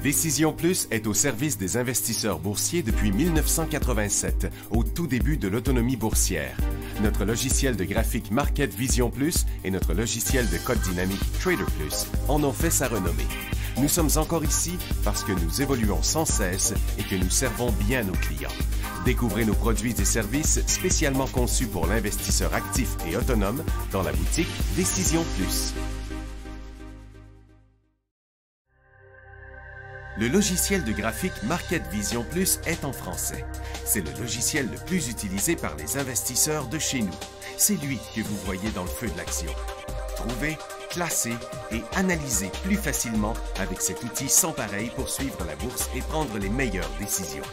Décision Plus est au service des investisseurs boursiers depuis 1987, au tout début de l'autonomie boursière. Notre logiciel de graphique Market Vision Plus et notre logiciel de code dynamique Trader Plus en ont fait sa renommée. Nous sommes encore ici parce que nous évoluons sans cesse et que nous servons bien nos clients. Découvrez nos produits et services spécialement conçus pour l'investisseur actif et autonome dans la boutique Décision Plus. Le logiciel de graphique Market Vision Plus est en français. C'est le logiciel le plus utilisé par les investisseurs de chez nous. C'est lui que vous voyez dans le feu de l'action. Trouvez, classez et analysez plus facilement avec cet outil sans pareil pour suivre la bourse et prendre les meilleures décisions.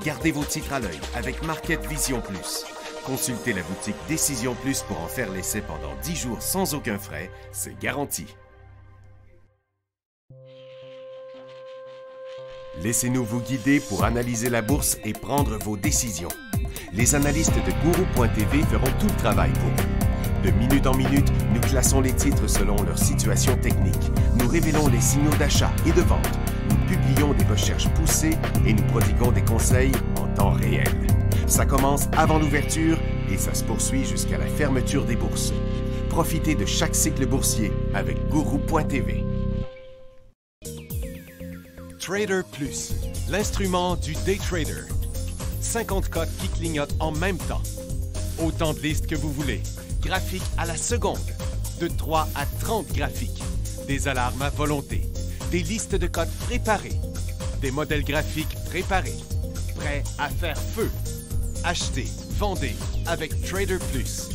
Gardez vos titres à l'œil avec Market Vision Plus. Consultez la boutique Décision Plus pour en faire l'essai pendant 10 jours sans aucun frais, c'est garanti. Laissez-nous vous guider pour analyser la bourse et prendre vos décisions. Les analystes de Guru.tv feront tout le travail pour vous. De minute en minute, nous classons les titres selon leur situation technique. Nous révélons les signaux d'achat et de vente. Nous publions des recherches poussées et nous prodiguons des conseils en temps réel. Ça commence avant l'ouverture et ça se poursuit jusqu'à la fermeture des bourses. Profitez de chaque cycle boursier avec Guru.tv. Trader Plus, l'instrument du day trader. 50 cotes qui clignotent en même temps. Autant de listes que vous voulez. Graphiques à la seconde. De 3 à 30 graphiques. Des alarmes à volonté. Des listes de cotes préparées. Des modèles graphiques préparés. Prêts à faire feu. Achetez, vendez avec Trader Plus.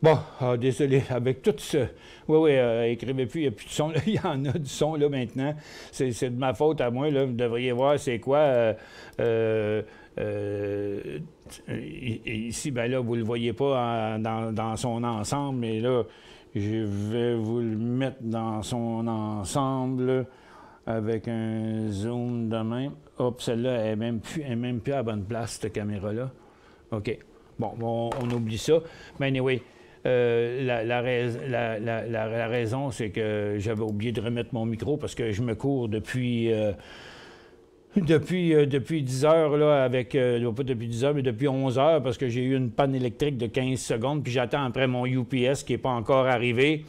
Bon, désolé, avec tout ce... Oui, écrivez plus, il n'y a plus de son. Là. Il y en a du son, là, maintenant. C'est de ma faute à moi, là. Vous devriez voir c'est quoi. Ici, ben là, vous ne le voyez pas dans son ensemble, mais là, je vais vous le mettre dans son ensemble. avec un zoom de même. Hop, celle-là, elle n'est même plus à la bonne place, cette caméra-là. OK. Bon, on oublie ça. Mais anyway, la raison, c'est que j'avais oublié de remettre mon micro parce que je me cours depuis 10 heures, là, avec... pas depuis 10 heures, mais depuis 11 heures, parce que j'ai eu une panne électrique de 15 secondes, puis j'attends après mon UPS qui n'est pas encore arrivé.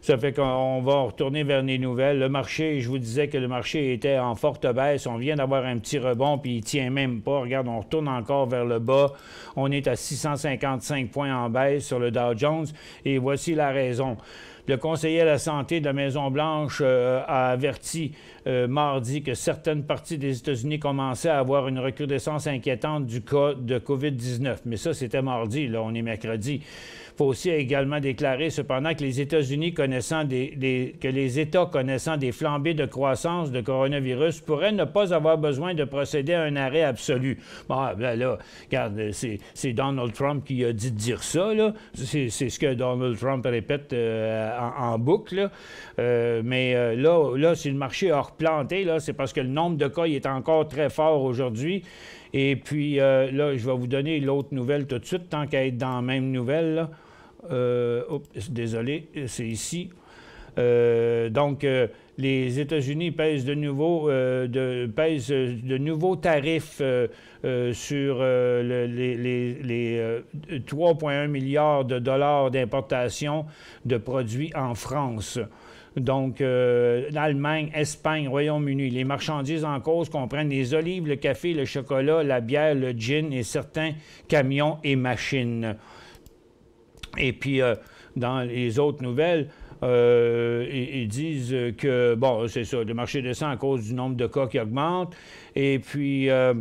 Ça fait qu'on va retourner vers les nouvelles. Le marché, je vous disais que le marché était en forte baisse. On vient d'avoir un petit rebond, puis il ne tient même pas. Regarde, on retourne encore vers le bas. On est à 655 points en baisse sur le Dow Jones. Et voici la raison. Le conseiller à la santé de la Maison-Blanche a averti mardi que certaines parties des États-Unis commençaient à avoir une recrudescence inquiétante du cas de COVID-19. Mais ça, c'était mardi, là, on est mercredi. Il faut aussi également déclarer, cependant, que les États-Unis connaissant que les États connaissant des flambées de croissance de coronavirus pourraient ne pas avoir besoin de procéder à un arrêt absolu. Bon, ben là, regarde, c'est Donald Trump qui a dit de dire ça, là. C'est ce que Donald Trump répète en boucle, là. Mais là, si le marché a replanté, là, c'est parce que le nombre de cas il est encore très fort aujourd'hui. Et puis, là, je vais vous donner l'autre nouvelle tout de suite, tant qu'à être dans la même nouvelle, là. Désolé, c'est ici. Donc, les États-Unis pèsent de nouveaux tarifs sur les 3,1 milliards de dollars d'importation de produits en France. Donc, l'Allemagne, Espagne, Royaume-Uni. Les marchandises en cause comprennent les olives, le café, le chocolat, la bière, le gin et certains camions et machines. Et puis, dans les autres nouvelles, ils disent que, bon, c'est ça, le marché descend à cause du nombre de cas qui augmente. Et puis, là,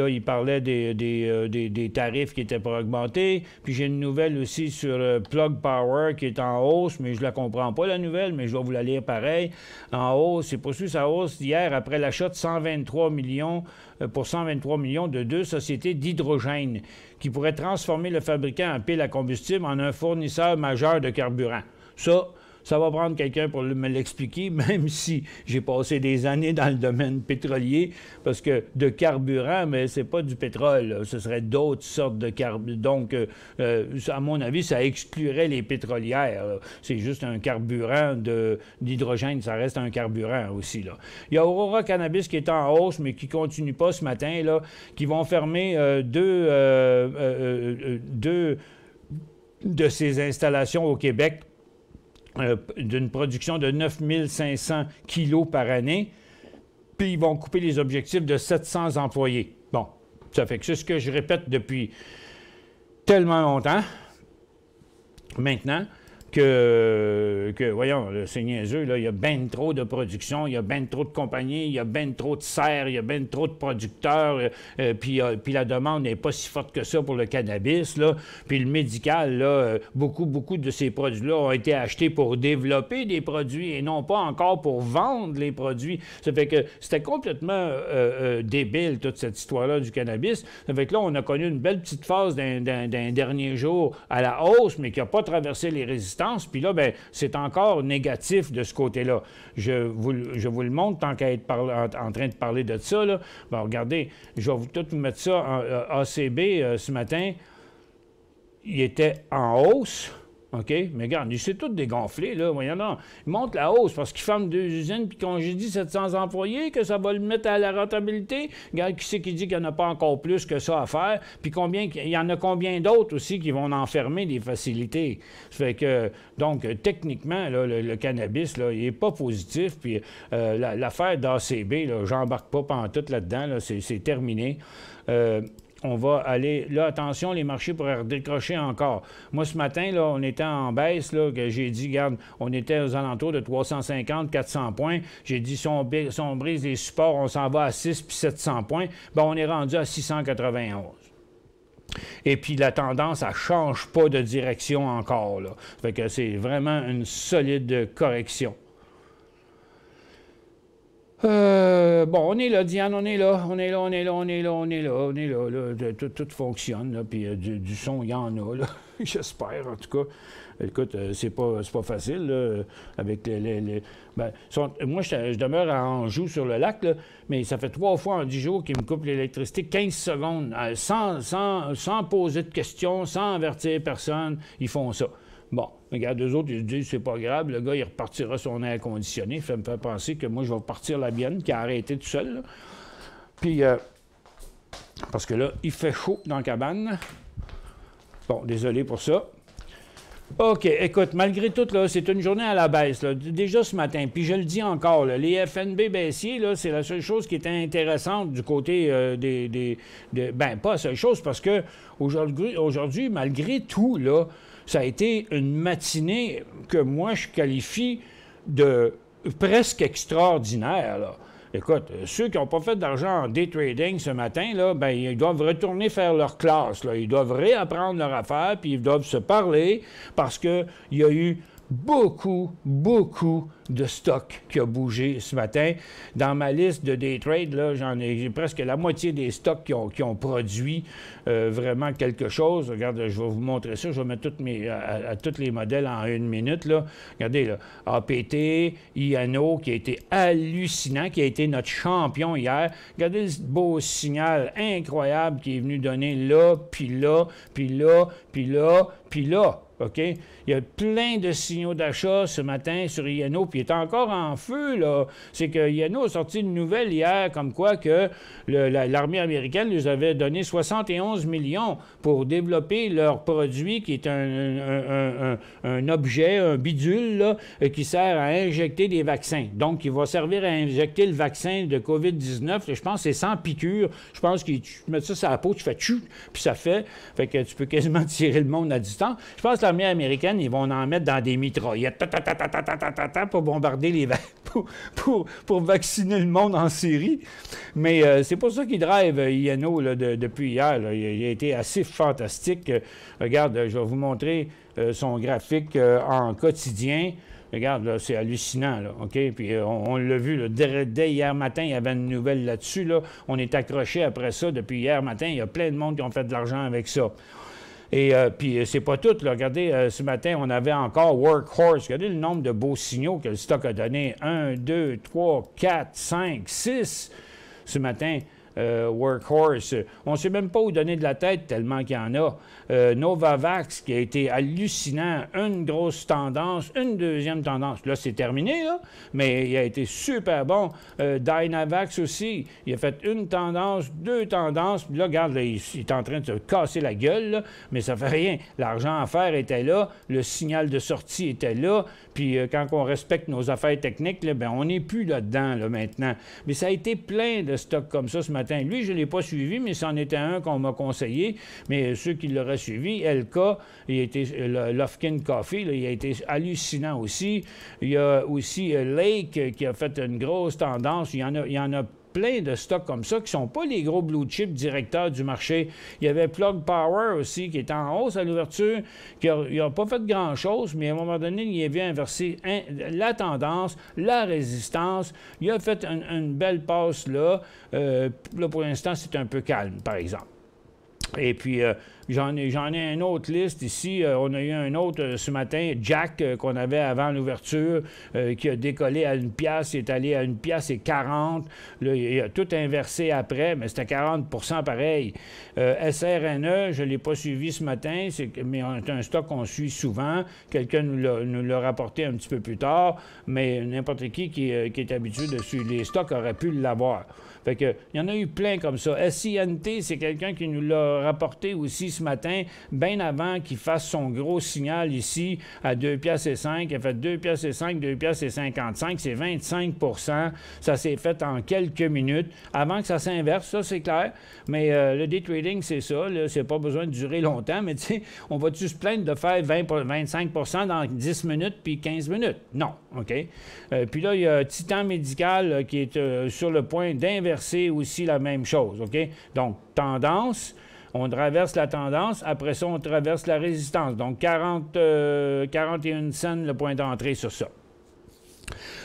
il parlait des tarifs qui étaient pas augmentés. Puis j'ai une nouvelle aussi sur Plug Power qui est en hausse, mais je la comprends pas, la nouvelle, mais je vais vous la lire pareil. En hausse, c'est poursuivi sa hausse hier après l'achat de 123 millions de deux sociétés d'hydrogène qui pourraient transformer le fabricant en pile à combustible en un fournisseur majeur de carburant. Ça va prendre quelqu'un pour me l'expliquer, même si j'ai passé des années dans le domaine pétrolier, parce que de carburant, mais c'est pas du pétrole, là. Ce serait d'autres sortes de carburant. Donc, à mon avis, ça exclurait les pétrolières, là. C'est juste un carburant d'hydrogène, ça reste un carburant aussi, là. Il y a Aurora Cannabis qui est en hausse, mais qui ne continue pas ce matin, là, qui vont fermer deux de ces installations au Québec, d'une production de 9500 kilos par année, puis ils vont couper les objectifs de 700 employés. Bon, ça fait que c'est ce que je répète depuis tellement longtemps, maintenant, que voyons, c'est niaiseux, là, il y a bien trop de production, il y a bien trop de compagnies, il y a bien trop de serres, il y a bien trop de producteurs, puis la demande n'est pas si forte que ça pour le cannabis, là. Puis le médical, là, beaucoup de ces produits-là ont été achetés pour développer des produits et non pas encore pour vendre les produits. Ça fait que c'était complètement débile, toute cette histoire-là du cannabis. Ça fait que là, on a connu une belle petite phase d'un dernier jour à la hausse, mais qui n'a pas traversé les résistances. Puis là, bien, c'est encore négatif de ce côté-là. Je vous le montre tant qu'à être en train de parler de ça, là. Bon, regardez, je vais tout vous mettre ça en ACB ce matin. Il était en hausse. OK? Mais regarde, c'est tout dégonflé, là. Voyons donc. Il monte la hausse parce qu'il ferme 2 usines puis congédie 700 employés, que ça va le mettre à la rentabilité. Regarde, qui c'est qui dit qu'il n'y en a pas encore plus que ça à faire? Puis il y en a combien d'autres aussi qui vont enfermer des facilités? Ça fait que, donc, techniquement, là, le cannabis, là, il n'est pas positif. Puis l'affaire d'ACB, là, j'embarque pas pantoute là-dedans, là, c'est terminé. On va aller... Là, attention, les marchés pourraient redécrocher encore. Moi, ce matin, là, on était en baisse, là, que j'ai dit, regarde, on était aux alentours de 350-400 points. J'ai dit, si on brise les supports, on s'en va à 6 puis 700 points. Bien, on est rendu à 691. Et puis, la tendance, elle ne change pas de direction encore, là. Ça fait que c'est vraiment une solide correction. Bon, on est là, Diane, on est là, là. Tout fonctionne, là, puis du son, il y en a, là. J'espère, en tout cas. Écoute, c'est pas facile, là, avec ben, moi, je demeure à Anjou, sur le lac, là, mais ça fait 3 fois en 10 jours qu'ils me coupent l'électricité, 15 secondes, sans poser de questions, sans avertir personne, ils font ça. Bon, regarde, eux autres, ils disent c'est pas grave, le gars, il repartira son air conditionné. Ça me fait penser que moi, je vais partir la mienne, qui a arrêté tout seul. Là. Puis, parce que là, il fait chaud dans la cabane. Bon, désolé pour ça. OK, écoute, malgré tout, là, c'est une journée à la baisse, là, déjà ce matin. Puis je le dis encore, là, les FNB baissiers, là, c'est la seule chose qui était intéressante du côté ben, pas la seule chose, parce que aujourd'hui, malgré tout, là, ça a été une matinée que moi, je qualifie de presque extraordinaire, là. Écoute, ceux qui n'ont pas fait d'argent en day trading ce matin, là, ben, ils doivent retourner faire leur classe. Là. Ils doivent réapprendre leur affaire, puis ils doivent se parler parce qu'il y a eu beaucoup de stock qui a bougé ce matin. Dans ma liste de day trade, là, j'ai presque la moitié des stocks qui ont produit vraiment quelque chose. Regarde, je vais vous montrer ça. Je vais mettre tous les modèles en 1 minute. Là. Regardez, là, APT, INO, qui a été hallucinant, qui a été notre champion hier. Regardez ce beau signal incroyable qui est venu donner là, puis là, puis là, puis là, puis là. OK? Il y a plein de signaux d'achat ce matin sur INO, puis il est encore en feu, là. C'est que INO a sorti une nouvelle hier, comme quoi que l'armée américaine lui avait donné 71 millions pour développer leur produit, qui est un objet, un bidule, là, qui sert à injecter des vaccins. Donc, il va servir à injecter le vaccin de COVID-19. Je pense que c'est sans piqûre. Je pense que tu mets ça sur la peau, tu fais tchou, puis ça fait que tu peux quasiment tirer le monde à distance. Je pense que l'armée américaine, ils vont en mettre dans des mitraillettes pour bombarder pour vacciner le monde en Syrie. Mais c'est pour ça qu'il drive INO là, depuis hier. Là. Il a été assez fantastique. Regarde, je vais vous montrer son graphique en quotidien. Regarde, là, c'est hallucinant, là, OK? Puis on l'a vu, là, dès hier matin, il y avait une nouvelle là-dessus, là. On est accroché après ça depuis hier matin. Il y a plein de monde qui ont fait de l'argent avec ça. Et puis, c'est pas tout. Là. Regardez, ce matin, on avait encore Workhorse. Regardez le nombre de beaux signaux que le stock a donné. 1, 2, 3, 4, 5, 6 ce matin. Workhorse. On ne sait même pas où donner de la tête tellement qu'il y en a. Novavax, qui a été hallucinant, une grosse tendance, une deuxième tendance. Là, c'est terminé, là, mais il a été super bon. Dynavax aussi, il a fait une tendance, 2 tendances. Puis là, regarde, là, il est en train de se casser la gueule, là, mais ça fait rien. L'argent à faire était là, le signal de sortie était là, puis quand on respecte nos affaires techniques, là, ben, on n'est plus là-dedans là, maintenant. Mais ça a été plein de stocks comme ça ce matin. Lui, je ne l'ai pas suivi, mais c'en était un qu'on m'a conseillé. Mais ceux qui l'auraient suivi, LK, il a été Lufkin Coffee, là, il a été hallucinant aussi. Il y a aussi Lake qui a fait une grosse tendance. Il y en a plein de stocks comme ça qui ne sont pas les gros blue chips directeurs du marché. Il y avait Plug Power aussi qui est en hausse à l'ouverture, qui n'a pas fait grand-chose, mais à un moment donné, il a vu inverser la tendance, la résistance. Il a fait une belle passe là. Là, pour l'instant, c'est un peu calme, par exemple. Et puis, j'en ai une autre liste ici. On a eu un autre ce matin, Jack, qu'on avait avant l'ouverture, qui a décollé à 1 piastre, il est allé à 1 piastre et 40. Là, il a tout inversé après, mais c'était 40 pareil. SRNE, je ne l'ai pas suivi ce matin, mais c'est un stock qu'on suit souvent. Quelqu'un nous l'a rapporté un petit peu plus tard, mais n'importe qui est habitué de suivre les stocks aurait pu l'avoir. Fait que, il y en a eu plein comme ça. SINT, c'est quelqu'un qui nous l'a rapporté aussi ce matin, bien avant qu'il fasse son gros signal ici à 2 piastres et 5. Il a fait 2 piastres et 5, 2 piastres et 55. C'est 25 %. Ça s'est fait en quelques minutes. Avant que ça s'inverse, ça, c'est clair. Mais le day trading, c'est ça. C'est pas besoin de durer longtemps. Mais tu sais, on va-tu se plaindre de faire 25 % dans 10 minutes puis 15 minutes? Non. OK? Puis là, il y a Titan Médical qui est sur le point d'inverser aussi la même chose, OK? Donc, tendance, on traverse la tendance, après ça, on traverse la résistance. Donc, 41 cents le point d'entrée sur ça.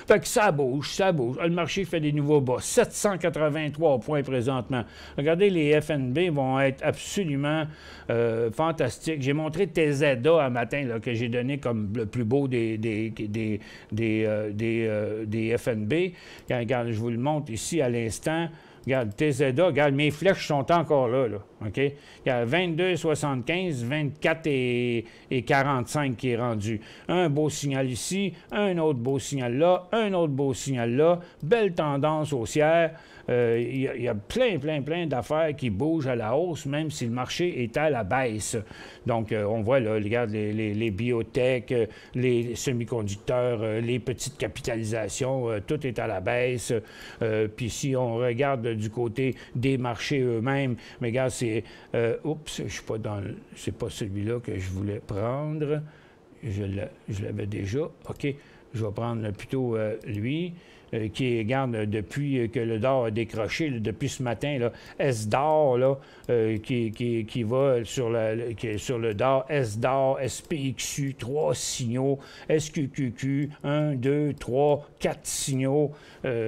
Fait que ça bouge, ça bouge. Le marché fait des nouveaux bas. 783 points présentement. Regardez, les FNB vont être absolument fantastiques. J'ai montré TZA un matin là, que j'ai donné comme le plus beau des FNB. Regarde, je vous le montre ici à l'instant. Regarde, TZA, regarde, mes flèches sont encore là, OK? Il y a 22,75, 24 et 45 qui est rendu. Un beau signal ici, un autre beau signal là, un autre beau signal là. Belle tendance haussière. Il y a plein d'affaires qui bougent à la hausse, même si le marché est à la baisse. Donc, on voit, là, regarde, les biotech, les semi-conducteurs, les petites capitalisations, tout est à la baisse. Puis si on regarde du côté des marchés eux-mêmes, mais regarde, c'est... oups, je suis pas dans... C'est pas celui-là que je voulais prendre. Je l'avais déjà. OK, je vais prendre plutôt lui. Qui regarde depuis que le DOR a décroché, là, depuis ce matin, là, SDOR, là, qui va sur le DOR, SDOR, SPXU, 3 signaux, SQQQ, 1, 2, 3, 4 signaux.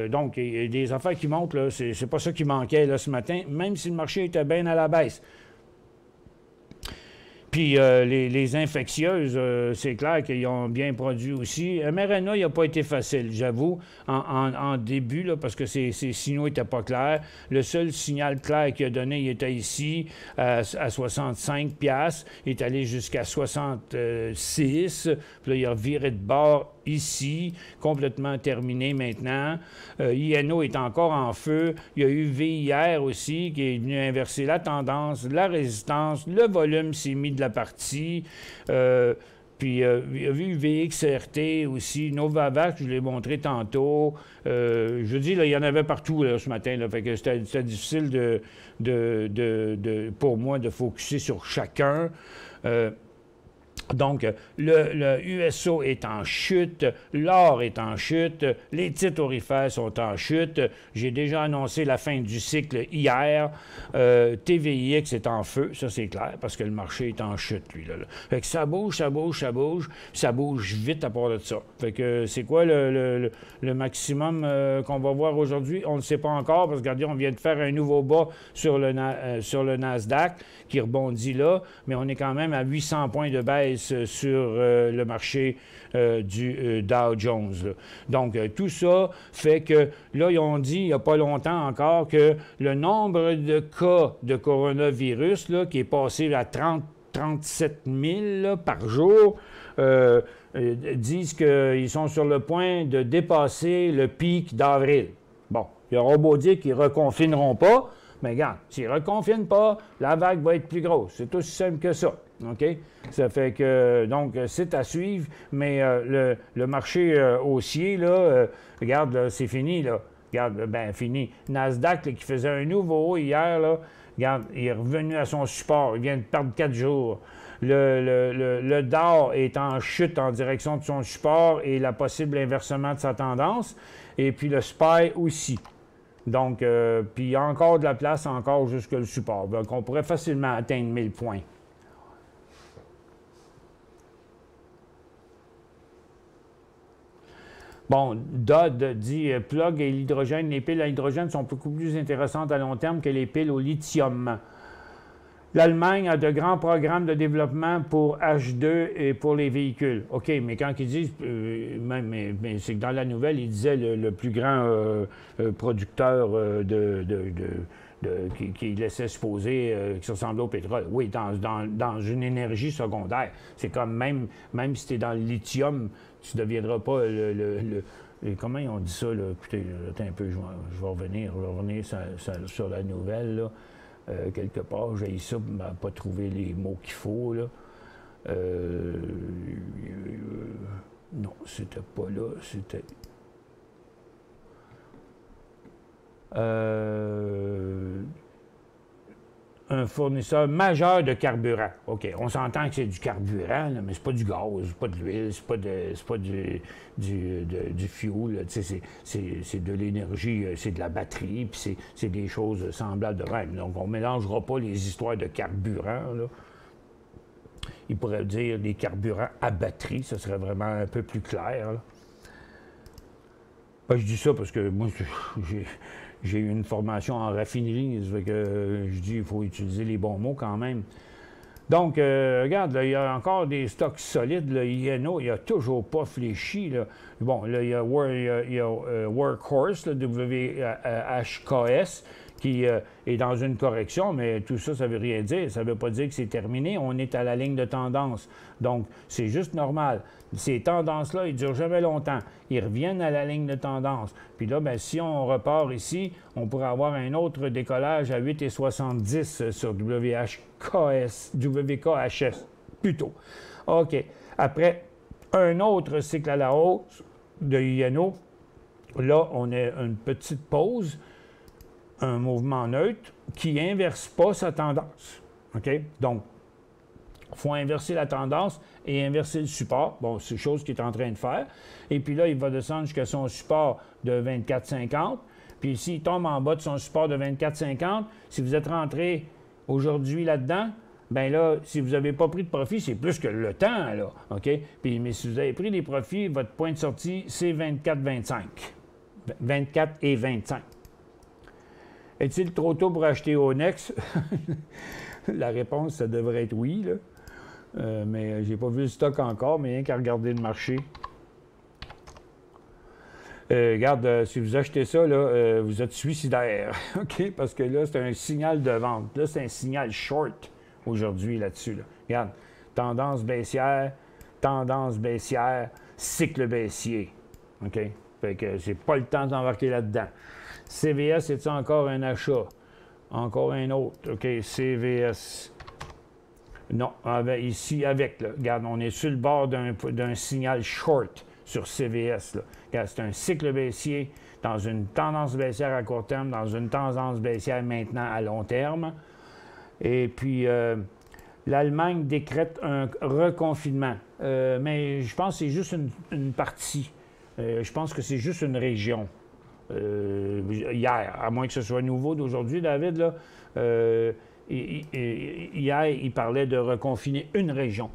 Donc, il y a des affaires qui montent, là, c'est pas ça qui manquait là, ce matin, même si le marché était bien à la baisse. Puis les infectieuses, c'est clair qu'ils ont bien produit aussi. mRNA, il n'a pas été facile, j'avoue, en début, là, parce que ces signaux n'étaient pas clairs. Le seul signal clair qu'il a donné, il était ici, à 65 $. Il est allé jusqu'à 66. Puis là, il a reviré de bord ici, complètement terminé maintenant. INO est encore en feu. Il y a eu VIR aussi, qui est venu inverser la tendance, la résistance. Le volume s'est mis de la partie. Puis, il y a eu VXRT aussi, Novavax, je l'ai montré tantôt. Je vous dis, là, il y en avait partout là, ce matin. Là, fait que c'était difficile pour moi de focusser sur chacun. Donc, le USO est en chute, l'or est en chute, les titres aurifères sont en chute. J'ai déjà annoncé la fin du cycle hier. TVIX est en feu, ça c'est clair, parce que le marché est en chute, lui. Là. Fait que ça bouge, ça bouge vite à part de ça. Fait que c'est quoi le maximum qu'on va voir aujourd'hui? On ne sait pas encore, parce que regardez, on vient de faire un nouveau bas sur le Nasdaq, qui rebondit là, mais on est quand même à 800 points de baisse sur le marché du Dow Jones. Là. Donc, tout ça fait que, là, ils ont dit, il n'y a pas longtemps encore, que le nombre de cas de coronavirus, là, qui est passé à 37 000 là, par jour, disent qu'ils sont sur le point de dépasser le pic d'avril. Bon, il y aura beau dire qu'ils ne reconfineront pas, mais regarde, s'ils ne reconfinent pas, la vague va être plus grosse. C'est aussi simple que ça. OK? Ça fait que, donc, c'est à suivre, mais le marché haussier, là, regarde, là, c'est fini, là. Regarde, ben fini. Nasdaq, là, qui faisait un nouveau haut hier, là, regarde, il est revenu à son support. Il vient de perdre 4 jours. Le DOR est en chute en direction de son support et la possible inversement de sa tendance. Et puis le SPY aussi. Donc, puis il y a encore de la place, encore jusque le support. Donc, on pourrait facilement atteindre 1000 points. Bon, Dodd dit plug et l'hydrogène. Les piles à hydrogène sont beaucoup plus intéressantes à long terme que les piles au lithium. L'Allemagne a de grands programmes de développement pour H2 et pour les véhicules. OK, mais quand ils disent, mais c'est que dans la nouvelle, ils disaient le plus grand producteur qui laissait supposer qui se ressemblait au pétrole. Oui, dans une énergie secondaire. C'est comme même si tu es dans le lithium, tu ne deviendras pas comment ils ont dit ça, là? Écoutez, attends un peu, je vais revenir sur la nouvelle, là. Quelque part, j'ai ça pour ne pas trouver les mots qu'il faut, là. Non, c'était pas là, c'était... un fournisseur majeur de carburant. OK, on s'entend que c'est du carburant, là, mais c'est pas du gaz, c'est pas de l'huile, c'est pas du fuel, c'est de l'énergie, c'est de la batterie, puis c'est des choses semblables de même. Donc, on ne mélangera pas les histoires de carburant, là. Il pourrait dire des carburants à batterie, ça serait vraiment un peu plus clair, là. Ben, je dis ça parce que moi, j'ai eu une formation en raffinerie, ça fait que je dis qu'il faut utiliser les bons mots quand même. Donc, regarde, là, il y a encore des stocks solides. Là, INO, il n'a toujours pas fléchi. Là. Bon, là, il y a Workhorse, là, WHKS, qui est dans une correction, mais tout ça, ça ne veut rien dire. Ça ne veut pas dire que c'est terminé. On est à la ligne de tendance. Donc, c'est juste normal. Ces tendances-là, ils ne durent jamais longtemps. Ils reviennent à la ligne de tendance. Puis là, bien, si on repart ici, on pourrait avoir un autre décollage à 8,70 sur WKHS, plutôt. OK. Après, un autre cycle à la hausse de INO. Là, on a une petite pause, un mouvement neutre qui n'inverse pas sa tendance. OK? Donc, il faut inverser la tendance et inverser le support. Bon, c'est chose qu'il est en train de faire. Et puis là, il va descendre jusqu'à son support de 24,50. Puis s'il tombe en bas de son support de 24,50, si vous êtes rentré aujourd'hui là-dedans, bien là, si vous n'avez pas pris de profit, c'est plus que le temps, là. OK? Puis, mais si vous avez pris des profits, votre point de sortie, c'est 24,25. 24 et 25. Est-il trop tôt pour acheter Onex? La réponse, ça devrait être oui, là. Mais je n'ai pas vu le stock encore, mais rien qu'à regarder le marché. Regarde, si vous achetez ça, là, vous êtes suicidaire, OK? Parce que là, c'est un signal de vente. Là, c'est un signal short aujourd'hui là-dessus. Là. Regarde, tendance baissière, cycle baissier, OK? Fait que c'est pas le temps d'embarquer là-dedans. CVS, c'est encore un achat? Encore un autre, OK? CVS. Non, ici, avec, là. Regarde, on est sur le bord d'un signal short sur CVS, là. Regarde, c'est un cycle baissier dans une tendance baissière à court terme, dans une tendance baissière maintenant à long terme. Et puis, l'Allemagne décrète un reconfinement. Mais je pense que c'est juste une partie. Je pense que c'est juste une région. Hier, à moins que ce soit nouveau d'aujourd'hui, David, là, hier, il parlait de reconfiner une région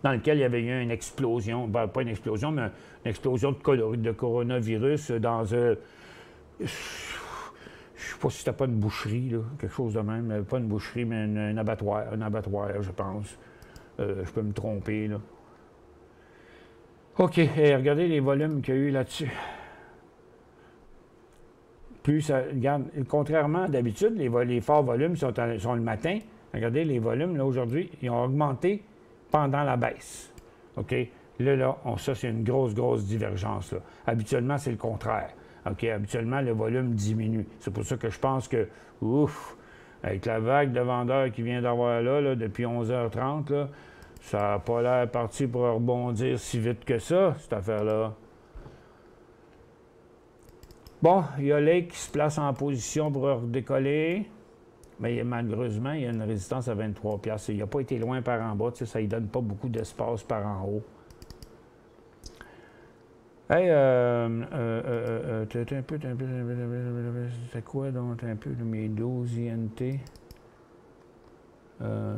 dans laquelle il y avait eu une explosion, ben, pas une explosion, mais une explosion de coronavirus dans je ne sais pas si c'était pas une boucherie, là, quelque chose de même, pas une boucherie, mais un abattoir, je pense. Je peux me tromper, là. OK, regardez les volumes qu'il y a eu là-dessus. Plus ça, regarde, contrairement à d'habitude, les forts volumes sont le matin. Regardez, les volumes, là, aujourd'hui, ils ont augmenté pendant la baisse. OK? Là, ça, c'est une grosse divergence, là. Habituellement, c'est le contraire. OK? Habituellement, le volume diminue. C'est pour ça que je pense que, ouf, avec la vague de vendeurs qui vient d'avoir là, depuis 11h30, là, ça n'a pas l'air parti pour rebondir si vite que ça, cette affaire-là. Bon, il y a Lake qui se place en position pour redécoller. Mais malheureusement, il y a une résistance à 23$. Il n'a pas été loin par en bas. Ça ne lui donne pas beaucoup d'espace par en haut. Hey, c'était quoi donc un peu mes 12 INT?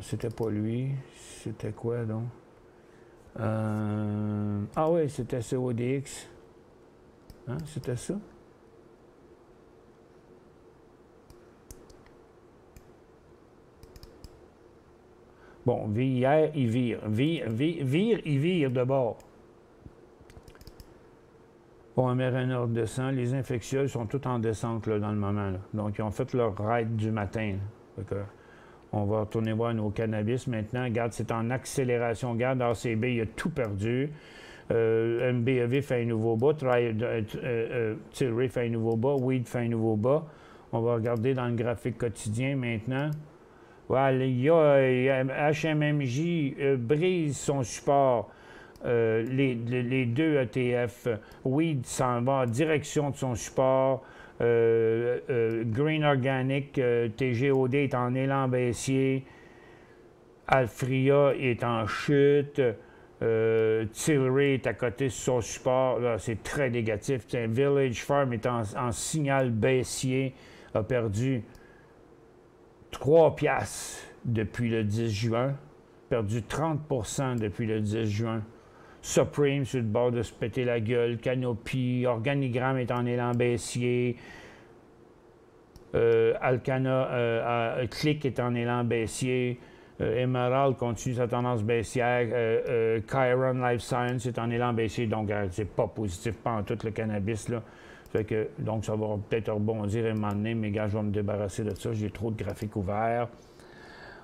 C'était pas lui. C'était quoi donc? Ah oui, c'était CODX. Hein, c'était ça? Bon, hier, il vire. Il vire de bord. Bon, Amérinor descend. Les infectieuses sont toutes en descente là, dans le moment. Là. Donc, ils ont fait leur raid du matin. On va retourner voir nos cannabis maintenant. Regarde, c'est en accélération. Regarde, ACB, il a tout perdu. MBEV fait un nouveau bas. Tilray fait un nouveau bas. Weed fait un nouveau bas. On va regarder dans le graphique quotidien maintenant. Voilà, il y a HMMJ brise son support. Les deux ETF. Weed s'en va en direction de son support. Green Organic, TGOD est en élan baissier. Alfria est en chute. Tilray est à côté de son support. Là, c'est très négatif. Village Farm est en signal baissier. A perdu 3$ depuis le 10 juin. Perdu 30% depuis le 10 juin. Supreme sur le bord de se péter la gueule, Canopy, Organigramme est en élan baissier, Alcana, Click est en élan baissier, Emerald continue sa tendance baissière, Chiron Life Science est en élan baissier, donc c'est pas positif, pas en tout le cannabis, là. Fait que, donc ça va peut-être rebondir à un moment donné, mais gars, je vais me débarrasser de ça, j'ai trop de graphiques ouverts.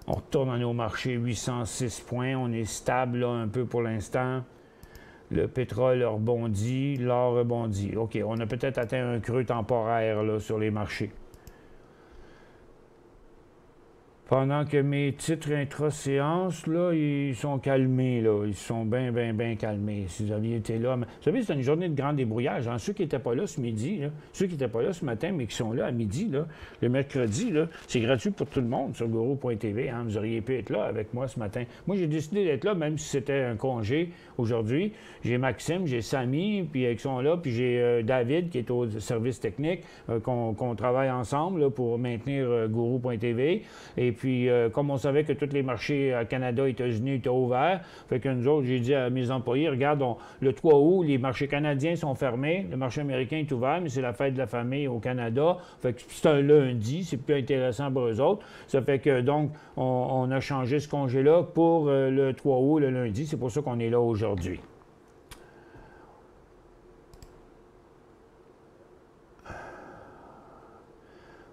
On retourne à nos marchés, 806 points, on est stable là un peu pour l'instant. Le pétrole rebondit, l'or rebondit. OK, on a peut-être atteint un creux temporaire là, sur les marchés. Pendant que mes titres intra-séance, là, ils sont calmés, là. Ils sont bien, bien, bien calmés. Si vous aviez été là... Vous savez, c'est une journée de grand débrouillage. Hein? Ceux qui n'étaient pas là ce midi, là, ceux qui n'étaient pas là ce matin, mais qui sont là à midi, là, le mercredi, là, c'est gratuit pour tout le monde sur Guru.tv. Hein? Vous auriez pu être là avec moi ce matin. Moi, j'ai décidé d'être là, même si c'était un congé aujourd'hui. J'ai Maxime, j'ai Samy, puis ils sont là, puis j'ai David, qui est au service technique, qu'on travaille ensemble là, pour maintenir Guru.tv. Et puis, comme on savait que tous les marchés Canada, États-Unis étaient ouverts, fait que nous autres, j'ai dit à mes employés, regarde, le 3 août, les marchés canadiens sont fermés, le marché américain est ouvert, mais c'est la fête de la famille au Canada. Fait que c'est un lundi, c'est plus intéressant pour eux autres. Ça fait que, donc, on a changé ce congé-là pour le 3 août, le lundi. C'est pour ça qu'on est là aujourd'hui.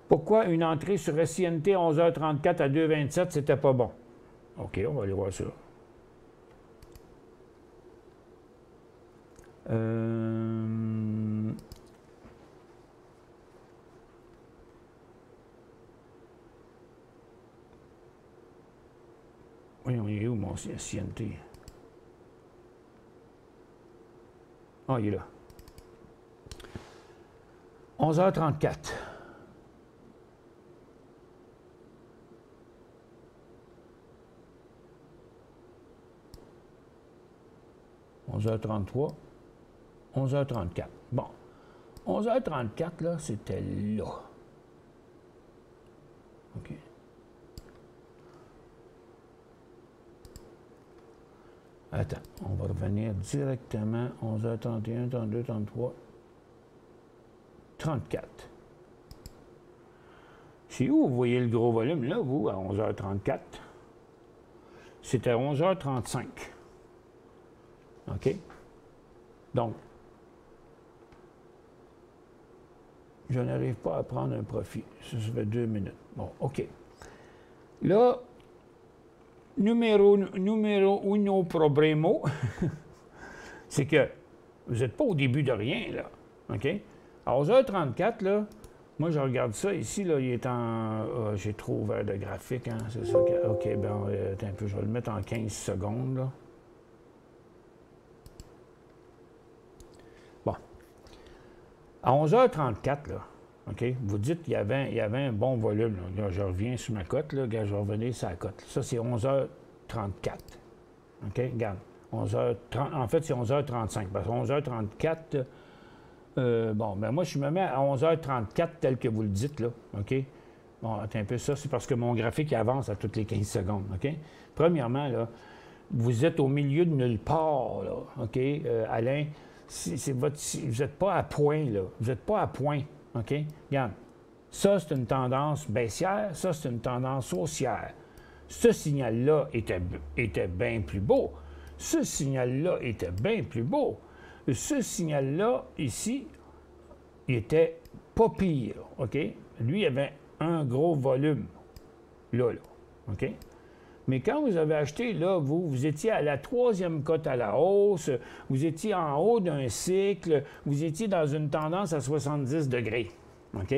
Pourquoi une entrée sur SINT 11h34 à 2h27, c'était pas bon? OK, on va aller voir ça. Voyons, il est où mon SINT? Ah, il est là. 11h34. « 11h33, 11h34. Bon, 11h34, là, c'était là. OK. Attends, on va revenir directement 11h31, 32, 33, 34. C'est où vous voyez le gros volume, là, vous, à 11h34? C'était à 11h35. OK? Donc, je n'arrive pas à prendre un profit. Ça fait 2 minutes. Bon, OK. Là, numéro uno problemo, c'est que vous n'êtes pas au début de rien, là. OK? À 11h34, là, moi, je regarde ça ici, là, il est en... j'ai trop ouvert de graphique, hein, c'est ça. OK, ben, attends un peu, je vais le mettre en 15 secondes, là. À 11h34, là, OK, vous dites qu'il y avait un bon volume. Là. Là, je reviens sur ma cote, là, je vais revenir sur la cote. Ça, c'est 11h34. OK, regarde. 11h30, en fait, c'est 11h35. Parce que 11h34, bon, ben moi, je me mets à 11h34 tel que vous le dites, là. OK? Bon, attends un peu, ça, c'est parce que mon graphique il avance à toutes les 15 secondes. OK? Premièrement, là, vous êtes au milieu de nulle part, là. OK, Alain? Vous n'êtes pas à point, là. Vous n'êtes pas à point, OK? Regarde, ça, c'est une tendance baissière, ça, c'est une tendance haussière. Ce signal-là était bien plus beau. Ce signal-là était bien plus beau. Ce signal-là, ici, il était pas pire, OK? Lui, il avait un gros volume, là, OK? Mais quand vous avez acheté, là, vous étiez à la 3e cote à la hausse, vous étiez en haut d'un cycle, vous étiez dans une tendance à 70 degrés. OK?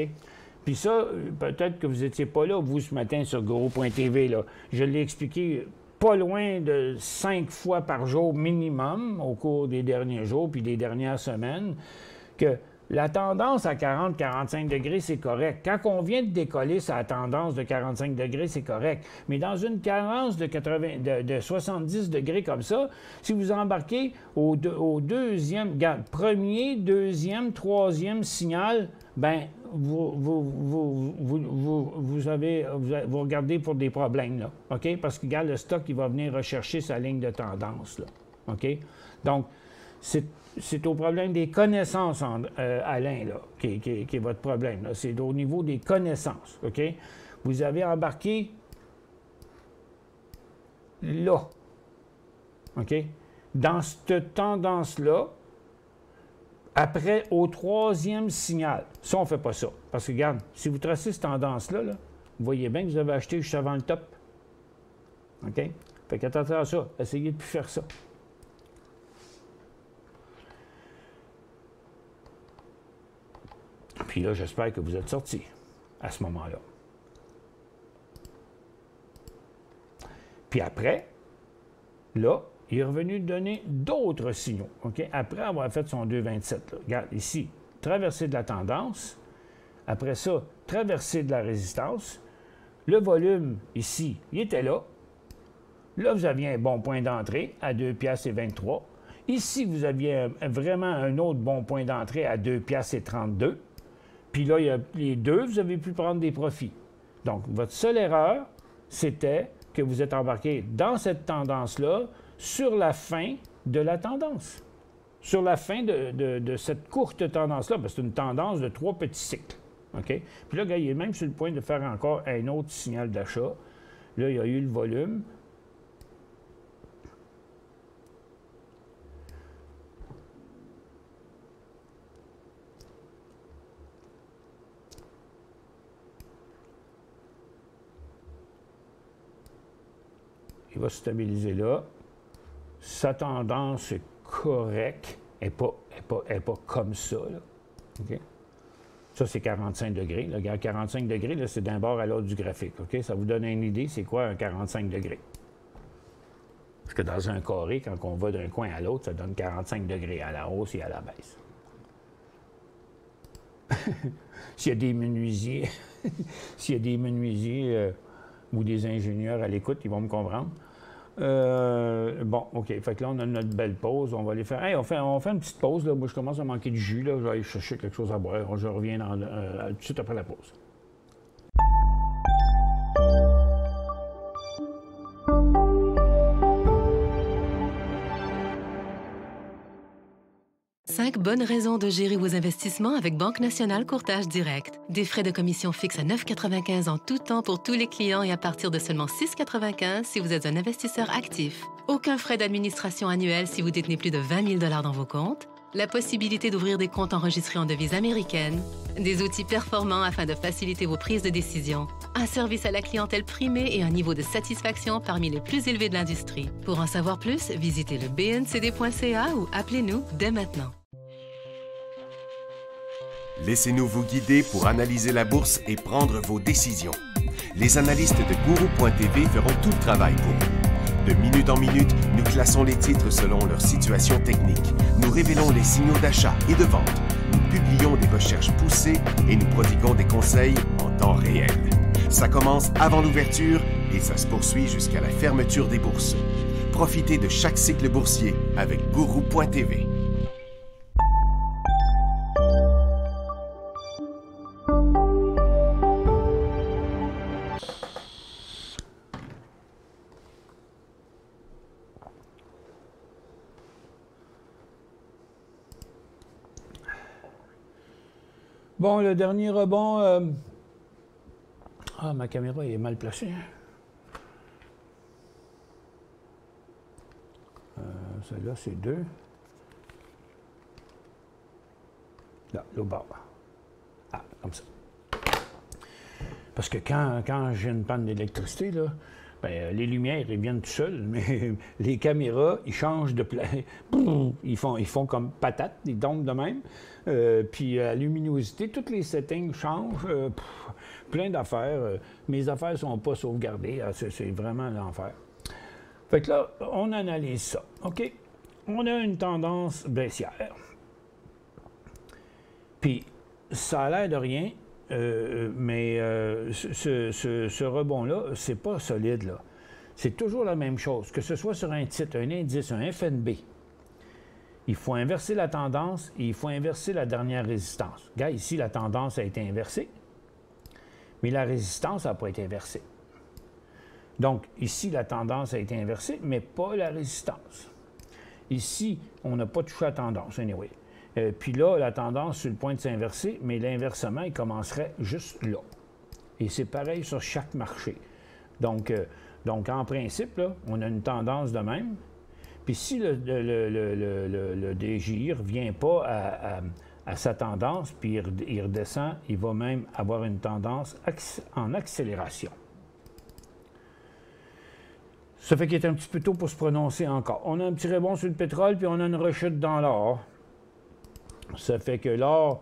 Puis ça, peut-être que vous n'étiez pas là, vous, ce matin, sur Guru.tv, là. Je l'ai expliqué pas loin de 5 fois par jour minimum au cours des derniers jours puis des dernières semaines, que la tendance à 40-45 degrés, c'est correct. Quand on vient de décoller sa tendance de 45 degrés, c'est correct. Mais dans une tendance de 70 degrés comme ça, si vous embarquez au deuxième, regarde, premier, deuxième, troisième signal, ben vous regardez pour des problèmes, là. OK? Parce que, regarde, le stock, il va venir rechercher sa ligne de tendance, là. OK? Donc, c'est au problème des connaissances, Alain, là, qui est votre problème. C'est au niveau des connaissances, OK? Vous avez embarqué là, OK? Dans cette tendance-là, après, au troisième signal. Ça, on ne fait pas ça. Parce que, regarde, si vous tracez cette tendance-là, là, vous voyez bien que vous avez acheté juste avant le top. OK? Fait qu'attention à ça. Essayez de ne plus faire ça. Puis là, j'espère que vous êtes sortis à ce moment-là. Puis après, là, il est revenu donner d'autres signaux. OK? Après avoir fait son 2,27. Là. Regarde, ici, traversée de la tendance. Après ça, traversée de la résistance. Le volume, ici, il était là. Là, vous aviez un bon point d'entrée à 2,23 $. Ici, vous aviez vraiment un autre bon point d'entrée à 2,32 $. Puis là, il y a les deux, vous avez pu prendre des profits. Donc, votre seule erreur, c'était que vous êtes embarqué dans cette tendance-là sur la fin de la tendance. Sur la fin de cette courte tendance-là, parce que c'est une tendance de 3 petits cycles. OK? Puis là, gars, il est même sur le point de faire encore un autre signal d'achat. Là, il y a eu le volume. Il va se stabiliser là. Sa tendance est correcte. Elle n'est pas comme ça. Là. OK? Ça, c'est 45 degrés. Là. Regarde, 45 degrés, c'est d'un bord à l'autre du graphique. OK? Ça vous donne une idée, c'est quoi un 45 degrés? Parce que dans un carré, quand on va d'un coin à l'autre, ça donne 45 degrés à la hausse et à la baisse. S'il y a des menuisiers, ou des ingénieurs à l'écoute, ils vont me comprendre. Bon, OK. Fait que là, on a notre belle pause. On va aller faire... Hey, on fait une petite pause. Là. Moi, je commence à manquer de jus. Là. Je vais aller chercher quelque chose à boire. Je reviens tout de suite après la pause. Cinq bonnes raisons de gérer vos investissements avec Banque Nationale Courtage Direct. Des frais de commission fixes à 9,95 en tout temps pour tous les clients et à partir de seulement 6,95 si vous êtes un investisseur actif. Aucun frais d'administration annuel si vous détenez plus de 20 000 $ dans vos comptes. La possibilité d'ouvrir des comptes enregistrés en devise américaine. Des outils performants afin de faciliter vos prises de décision. Un service à la clientèle primé et un niveau de satisfaction parmi les plus élevés de l'industrie. Pour en savoir plus, visitez le bncd.ca ou appelez-nous dès maintenant. Laissez-nous vous guider pour analyser la bourse et prendre vos décisions. Les analystes de Guru.tv feront tout le travail pour vous. De minute en minute, nous classons les titres selon leur situation technique. Nous révélons les signaux d'achat et de vente. Nous publions des recherches poussées et nous prodiguons des conseils en temps réel. Ça commence avant l'ouverture et ça se poursuit jusqu'à la fermeture des bourses. Profitez de chaque cycle boursier avec Guru.tv. Bon, le dernier rebond... Ah, ma caméra est mal placée. Celle-là, c'est 2. Là, au bas. Ah, comme ça. Parce que quand j'ai une panne d'électricité, là, ben, les lumières, ils viennent tout seuls, mais les caméras, ils changent de place. Ils font comme patates, ils tombent de même. Puis la luminosité, tous les settings changent. Plein d'affaires. Mes affaires ne sont pas sauvegardées. C'est vraiment l'enfer. Fait que là, on analyse ça. OK? On a une tendance baissière. Puis, ça a l'air de rien, mais ce rebond-là, c'est pas solide, là. C'est toujours la même chose, que ce soit sur un titre, un indice, un FNB. Il faut inverser la tendance et il faut inverser la dernière résistance. Regarde, ici, la tendance a été inversée, mais la résistance n'a pas été inversée. Donc, ici, la tendance a été inversée, mais pas la résistance. Ici, on n'a pas touché à tendance, anyway. Puis là, la tendance sur le point de s'inverser, mais l'inversement, il commencerait juste là. Et c'est pareil sur chaque marché. Donc en principe, là, on a une tendance de même. Puis si le DJI ne revient pas à sa tendance, puis il redescend, il va même avoir une tendance en accélération. Ça fait qu'il est un petit peu tôt pour se prononcer encore. On a un petit rebond sur le pétrole, puis on a une rechute dans l'or. Ça fait que l'or,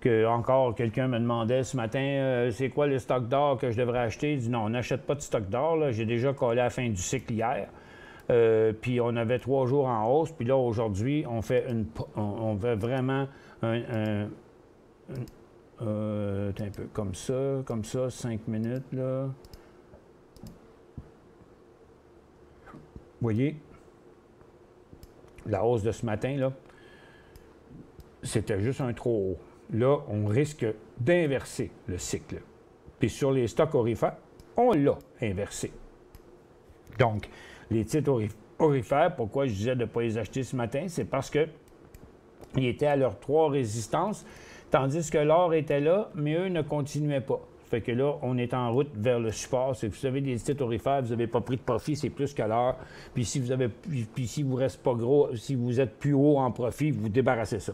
que encore quelqu'un me demandait ce matin, c'est quoi le stock d'or que je devrais acheter? Je dis non, on n'achète pas de stock d'or. J'ai déjà collé à la fin du cycle hier. Puis on avait 3 jours en hausse. Puis là, aujourd'hui, on fait vraiment un peu comme ça, 5 minutes, là. Vous voyez, la hausse de ce matin, là, c'était juste un trop haut. Là, on risque d'inverser le cycle. Puis sur les stocks orifères, on l'a inversé. Donc, les titres orifères, pourquoi je disais de ne pas les acheter ce matin, c'est parce qu'ils étaient à leurs 3 résistances, tandis que l'or était là, mais eux ne continuaient pas. Fait que là, on est en route vers le support. Si vous avez des titres orifères, vous n'avez pas pris de profit, c'est plus que l'or. Puis si vous reste pas gros, si vous êtes plus haut en profit, vous débarrassez ça.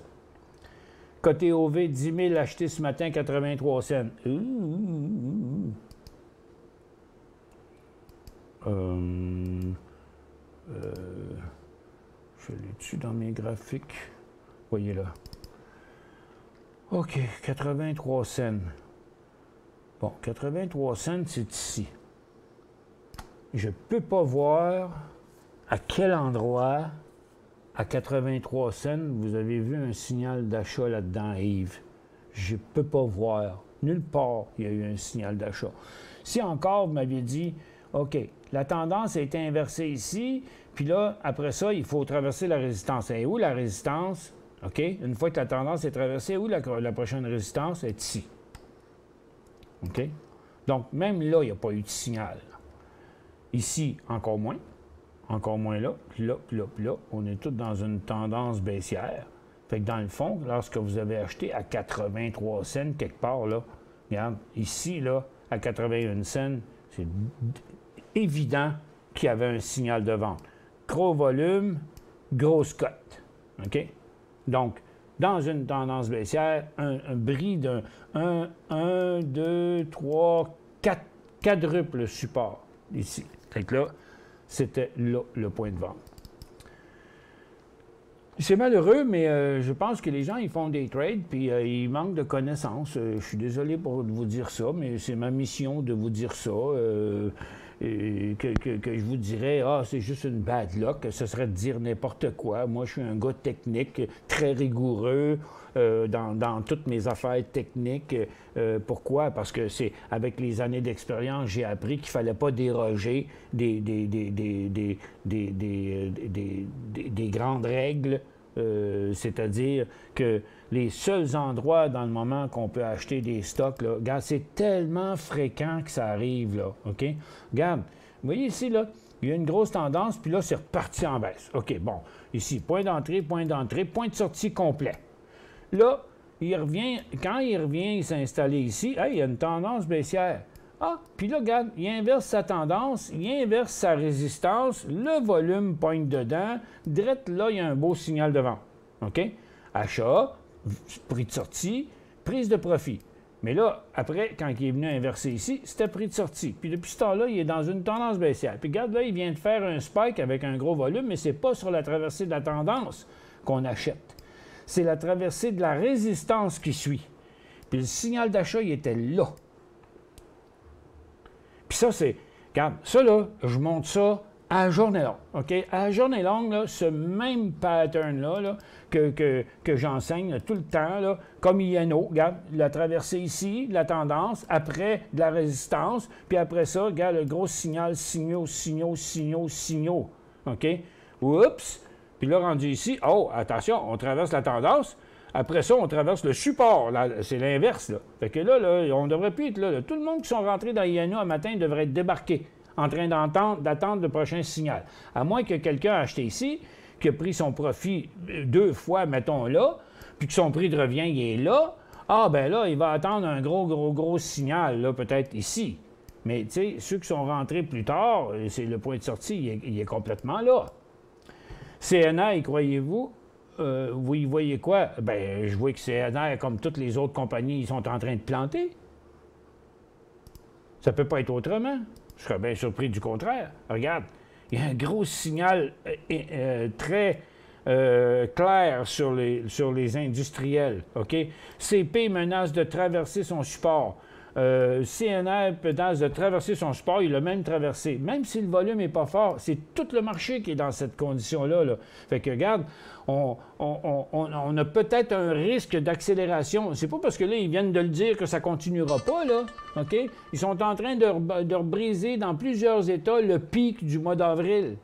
Côté OV, 10 000 achetés ce matin, 83 cents. Je l'ai-tu dans mes graphiques? Voyez là. OK, 83 cents. Bon, 83 cents, c'est ici. Je ne peux pas voir à quel endroit, à 83 cents, vous avez vu un signal d'achat là-dedans, Yves. Je ne peux pas voir. Nulle part, il y a eu un signal d'achat. Si encore, vous m'aviez dit, OK, la tendance a été inversée ici, puis là, après ça, il faut traverser la résistance. Et où la résistance? OK? Une fois que la tendance est traversée, où la prochaine résistance est ici? OK? Donc, même là, il n'y a pas eu de signal. Ici, encore moins. Encore moins là. Puis là, puis là, puis là. On est tous dans une tendance baissière. Fait que dans le fond, lorsque vous avez acheté à 83 cents quelque part, là, regarde, ici, là, à 81 cents, c'est évident qu'il y avait un signal de vente. Gros volume, grosse cote. OK? Donc, dans une tendance baissière, un bris d'un 1, 2, 3, 4 quadruple support ici. Fait que là, c'était là le point de vente. C'est malheureux, mais je pense que les gens, ils font des trades, puis ils manquent de connaissances. Je suis désolé pour vous dire ça, mais c'est ma mission de vous dire ça. Que je vous dirais, c'est juste une bad luck, ce serait de dire n'importe quoi. Moi, je suis un gars technique, très rigoureux dans toutes mes affaires techniques. Pourquoi? Parce que c'est avec les années d'expérience, j'ai appris qu'il ne fallait pas déroger des grandes règles. C'est-à-dire que les seuls endroits dans le moment qu'on peut acheter des stocks, là, regarde, c'est tellement fréquent que ça arrive, là, OK? Regarde, vous voyez ici, là, il y a une grosse tendance, puis là, c'est reparti en baisse. OK, bon, ici, point d'entrée, point de sortie complet. Là, il revient, quand il revient s'installer ici, il y a une tendance baissière. Puis là, regarde, il inverse sa tendance, il inverse sa résistance, le volume pointe dedans, direct là, il y a un beau signal de vente. OK? Achat, prix de sortie, prise de profit. Mais là, après, quand il est venu inverser ici, c'était prix de sortie. Puis depuis ce temps-là, il est dans une tendance baissière. Puis regarde, là, il vient de faire un spike avec un gros volume, mais c'est pas sur la traversée de la tendance qu'on achète. C'est la traversée de la résistance qui suit. Puis le signal d'achat, il était là. Puis ça, c'est... Regarde, ça, là, je monte ça à journée longue, OK? À journée longue, là, ce même pattern-là là, que j'enseigne tout le temps, là, comme INO, regarde, la traversée ici, la tendance, après de la résistance, puis après ça, regarde, le gros signal, signaux, OK? Oups! Puis là, rendu ici, attention, on traverse la tendance. Après ça, on traverse le support. C'est l'inverse, là. Fait que là, on ne devrait plus être là. Tout le monde qui sont rentrés dans INO un matin devrait être débarqué, en train d'attendre le prochain signal. À moins que quelqu'un a acheté ici, qui a pris son profit 2 fois, mettons là, puis que son prix de revient il est là, ah ben là, il va attendre un gros signal, là, peut-être ici. Mais tu sais, ceux qui sont rentrés plus tard, c'est le point de sortie, il est complètement là. CNI, croyez-vous, vous y voyez quoi? Ben, je vois que CNI, comme toutes les autres compagnies, ils sont en train de planter. Ça peut pas être autrement. Je serais bien surpris du contraire. Regarde, il y a un gros signal très clair sur les industriels. OK? CP menace de traverser son support. CNR menace de traverser son support, il l'a même traversé. Même si le volume n'est pas fort, c'est tout le marché qui est dans cette condition-là. Là. Fait que, regarde, on a peut-être un risque d'accélération. C'est pas parce que là, ils viennent de le dire que ça continuera pas, là. OK? Ils sont en train de briser dans plusieurs États le pic du mois d'avril.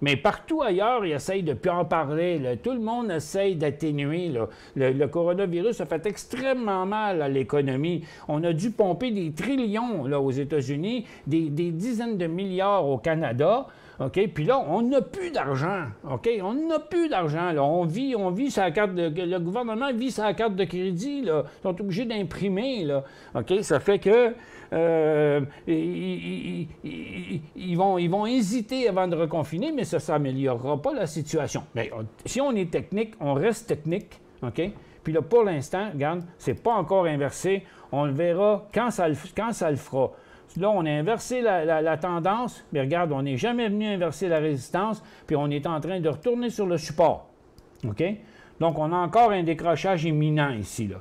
Mais partout ailleurs, ils essayent de ne plus en parler. Là. Tout le monde essaye d'atténuer. Le coronavirus a fait extrêmement mal à l'économie. On a dû pomper des trillions là, aux États-Unis, des dizaines de milliards au Canada. OK? Puis là, on n'a plus d'argent. OK? On n'a plus d'argent. On vit sa carte le gouvernement vit sa carte de crédit. Là. Ils sont obligés d'imprimer. Là. OK? Ça fait que ils vont hésiter avant de reconfiner, mais ça ne s'améliorera pas la situation. Mais si on est technique, on reste technique. OK? Puis là, pour l'instant, regarde, c'est pas encore inversé. On le verra quand ça le fera. Là, on a inversé la tendance, mais regarde, on n'est jamais venu inverser la résistance, puis on est en train de retourner sur le support. OK? Donc, on a encore un décrochage imminent ici, là.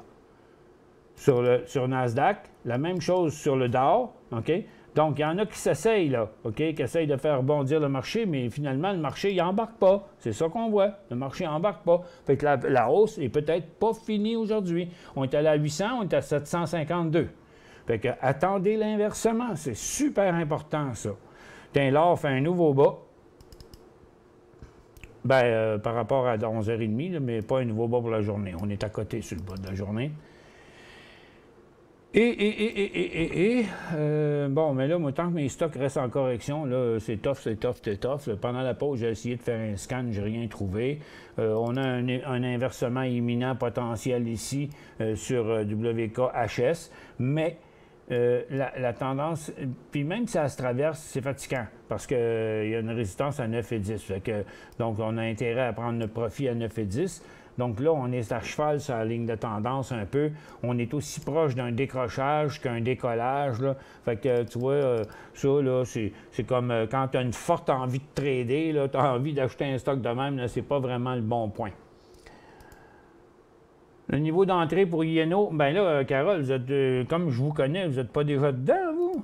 Sur Nasdaq, la même chose sur le Dow. OK? Donc, il y en a qui s'essayent, là, OK? Qui essayent de faire rebondir le marché, mais finalement, le marché, il n'embarque pas. C'est ça qu'on voit. Le marché n'embarque pas. Fait que la hausse n'est peut-être pas finie aujourd'hui. On est allé à 800, on est à 752. Fait que attendez l'inversement. C'est super important, ça. Tiens, l'or fait un nouveau bas. Bien, par rapport à 11h30, là, mais pas un nouveau bas pour la journée. On est à côté sur le bas de la journée. Bon, mais là, moi, tant que mes stocks restent en correction, là, c'est tough. Pendant la pause, j'ai essayé de faire un scan, j'ai rien trouvé. On a un inversement imminent potentiel ici sur WKHS, mais la tendance, puis même si ça se traverse, c'est fatigant parce qu'il y a une résistance à 9 et 10. Fait que, donc, on a intérêt à prendre notre profit à 9 et 10. Donc là, on est à cheval sur la ligne de tendance un peu. On est aussi proche d'un décrochage qu'un décollage. Là. Fait que, tu vois, ça, là, c'est comme quand tu as une forte envie de trader, tu as envie d'acheter un stock de même, là, c'est pas vraiment le bon point. Le niveau d'entrée pour INO, bien là, Carole, vous êtes, comme je vous connais, vous n'êtes pas déjà dedans, vous?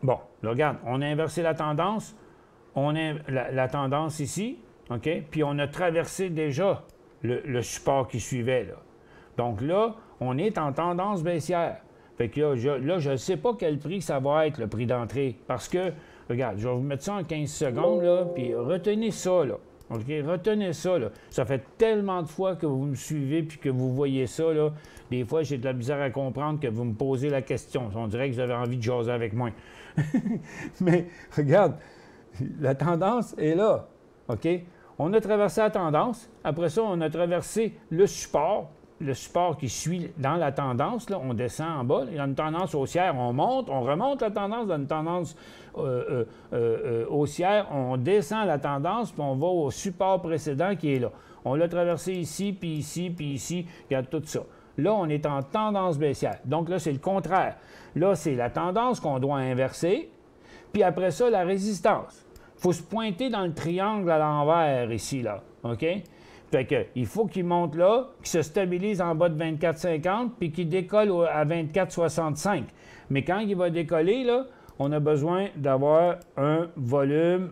Bon, là, regarde, on a inversé la tendance. On a la tendance ici. OK? Puis on a traversé déjà le support qui suivait, là. Donc là, on est en tendance baissière. Fait que là, je ne sais pas quel prix ça va être, le prix d'entrée. Parce que, regarde, je vais vous mettre ça en 15 secondes, là, puis retenez ça, là. OK? Retenez ça, là. Ça fait tellement de fois que vous me suivez puis que vous voyez ça, là. Des fois, j'ai de la misère à comprendre que vous me posez la question. On dirait que vous avez envie de jaser avec moi. Mais, regarde, la tendance est là. OK? On a traversé la tendance. Après ça, on a traversé le support qui suit dans la tendance. Là, on descend en bas. Il y a une tendance haussière. On monte, on remonte la tendance dans une tendance haussière. On descend la tendance, puis on va au support précédent qui est là. On l'a traversé ici, puis ici, puis ici. Regarde tout ça. Là, on est en tendance baissière. Donc là, c'est le contraire. Là, c'est la tendance qu'on doit inverser. Puis après ça, la résistance. Il faut se pointer dans le triangle à l'envers ici, là. OK? Fait que, il faut qu'il monte là, qu'il se stabilise en bas de 24,50 puis qu'il décolle à 24,65. Mais quand il va décoller, là, on a besoin d'avoir un volume.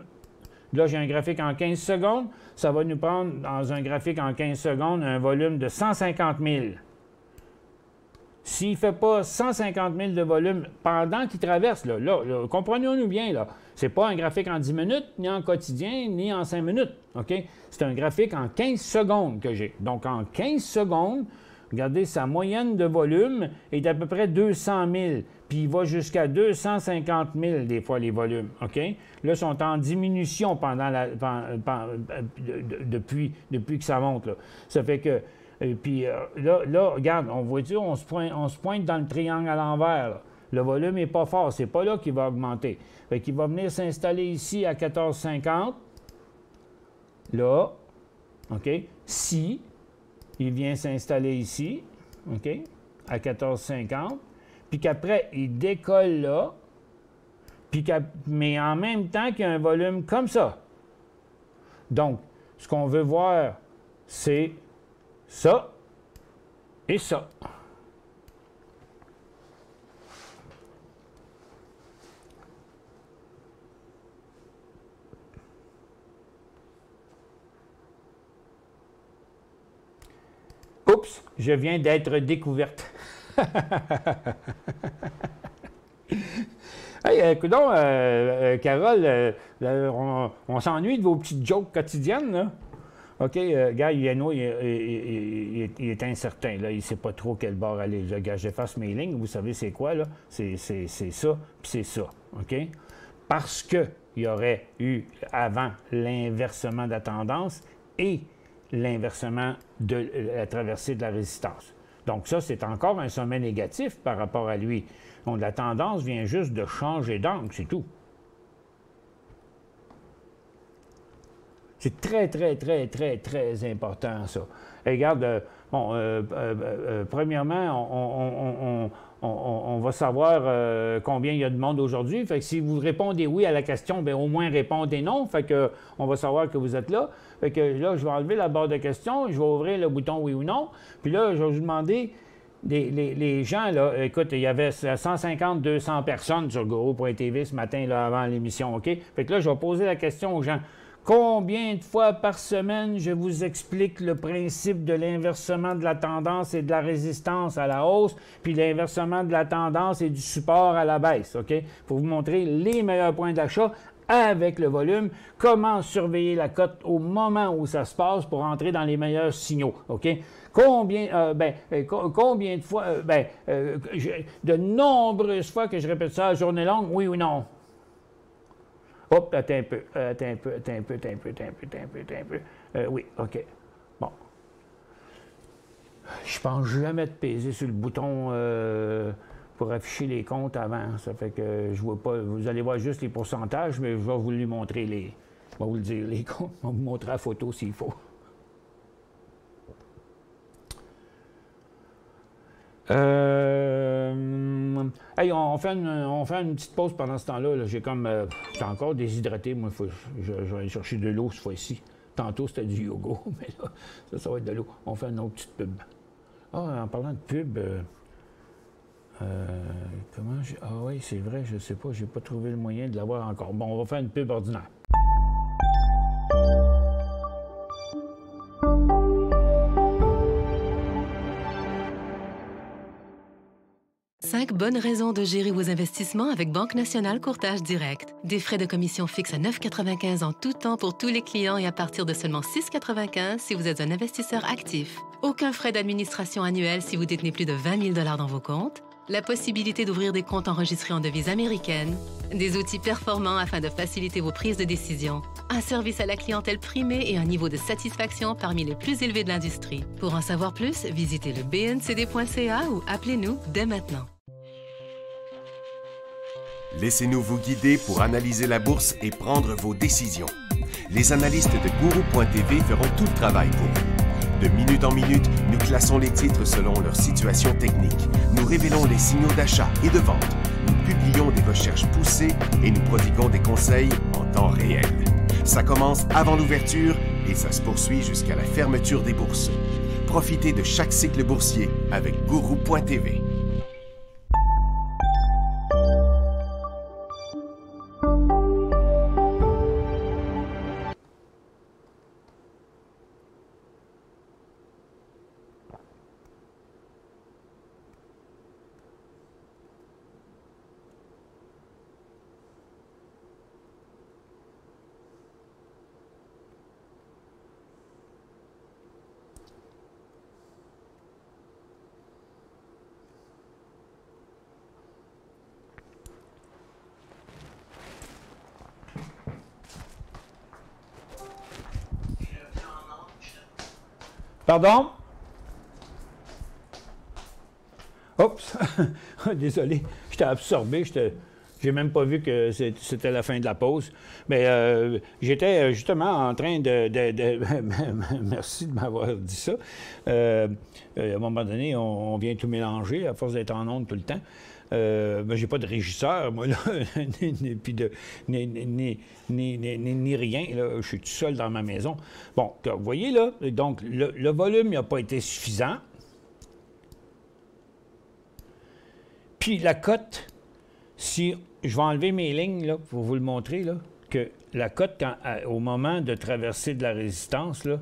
Là, j'ai un graphique en 15 secondes. Ça va nous prendre, dans un graphique en 15 secondes, un volume de 150 000. S'il ne fait pas 150 000 de volume pendant qu'il traverse, là, comprenons-nous bien, là, c'est pas un graphique en 10 minutes, ni en quotidien, ni en 5 minutes, OK? C'est un graphique en 15 secondes que j'ai. Donc, en 15 secondes, regardez, sa moyenne de volume est d'à peu près 200 000. puis il va jusqu'à 250 000 des fois, les volumes. OK? Là, ils sont en diminution depuis que ça monte. Là. Ça fait que... puis là, regarde, on voit on se pointe dans le triangle à l'envers. Là. Le volume n'est pas fort. C'est pas là qu'il va augmenter. Fait qu'il va venir s'installer ici à 14,50. Là. OK? Si il vient s'installer ici, OK? À 14,50. Puis qu'après, il décolle là, mais en même temps qu'il y a un volume comme ça. Donc, ce qu'on veut voir, c'est ça et ça. Oups, je viens d'être découverte. Hey, coudonc, Carole, on s'ennuie de vos petites jokes quotidiennes, là. OK, gars, Yano, il est incertain, là. Il ne sait pas trop quel bord aller. Là, gars, j'efface mes lignes. Vous savez c'est quoi, là? C'est ça, puis c'est ça, OK? Parce qu'il y aurait eu, avant, l'inversement de la tendance et l'inversement de la traversée de la résistance. Donc ça, c'est encore un sommet négatif par rapport à lui. Donc la tendance vient juste de changer d'angle, c'est tout. C'est très, très, très, très, très important, ça. Et regarde, premièrement, on va savoir combien il y a de monde aujourd'hui. Fait que si vous répondez oui à la question, bien, au moins répondez non. Fait que on va savoir que vous êtes là. Fait que là, je vais enlever la barre de questions, je vais ouvrir le bouton oui ou non. Puis là, je vais vous demander, les gens, là, écoute, il y avait 150-200 personnes sur Guru.tv ce matin, là, avant l'émission, OK? Fait que là, je vais poser la question aux gens. Combien de fois par semaine je vous explique le principe de l'inversement de la tendance et de la résistance à la hausse, puis l'inversement de la tendance et du support à la baisse, OK? Pour vous montrer les meilleurs points d'achat avec le volume, comment surveiller la cote au moment où ça se passe pour entrer dans les meilleurs signaux, OK? Combien de fois, de nombreuses fois que je répète ça à journée longue, oui ou non? Hop, attends un peu. Oui, OK. Bon. Je pense jamais de peser sur le bouton pour afficher les comptes avant. Ça fait que je vois pas. Vous allez voir juste les pourcentages, mais je vais vous lui montrer les. Je vais vous le dire, les comptes. Je vais vous montrer la photo s'il faut. Hey, on fait une petite pause pendant ce temps-là. Là. J'ai encore déshydraté. Moi, je vais aller chercher de l'eau cette fois-ci. Tantôt, c'était du yoga, mais là, ça va être de l'eau. On fait une autre petite pub. Ah, en parlant de pub, Ah oui, c'est vrai, je sais pas, j'ai pas trouvé le moyen de l'avoir encore. Bon, on va faire une pub ordinaire. 5 bonnes raisons de gérer vos investissements avec Banque Nationale Courtage Direct. Des frais de commission fixes à 9,95 en tout temps pour tous les clients et à partir de seulement 6,95 si vous êtes un investisseur actif. Aucun frais d'administration annuel si vous détenez plus de 20 000 dans vos comptes. La possibilité d'ouvrir des comptes enregistrés en devise américaine. Des outils performants afin de faciliter vos prises de décision. Un service à la clientèle primé et un niveau de satisfaction parmi les plus élevés de l'industrie. Pour en savoir plus, visitez le bncd.ca ou appelez-nous dès maintenant. Laissez-nous vous guider pour analyser la bourse et prendre vos décisions. Les analystes de Guru.tv feront tout le travail pour vous. De minute en minute, nous classons les titres selon leur situation technique. Nous révélons les signaux d'achat et de vente. Nous publions des recherches poussées et nous prodiguons des conseils en temps réel. Ça commence avant l'ouverture et ça se poursuit jusqu'à la fermeture des bourses. Profitez de chaque cycle boursier avec Guru.tv. Pardon? Oups! Désolé, j'étais absorbé, j'ai même pas vu que c'était la fin de la pause. Mais j'étais justement en train Merci de m'avoir dit ça. À un moment donné, on vient tout mélanger à force d'être en onde tout le temps. J'ai pas de régisseur, moi, là, ni rien. Là. Je suis tout seul dans ma maison. Bon, vous voyez, là, donc le volume n'a pas été suffisant. Puis la cote, si je vais enlever mes lignes là, pour vous le montrer, là, que la cote, au moment de traverser de la résistance, là,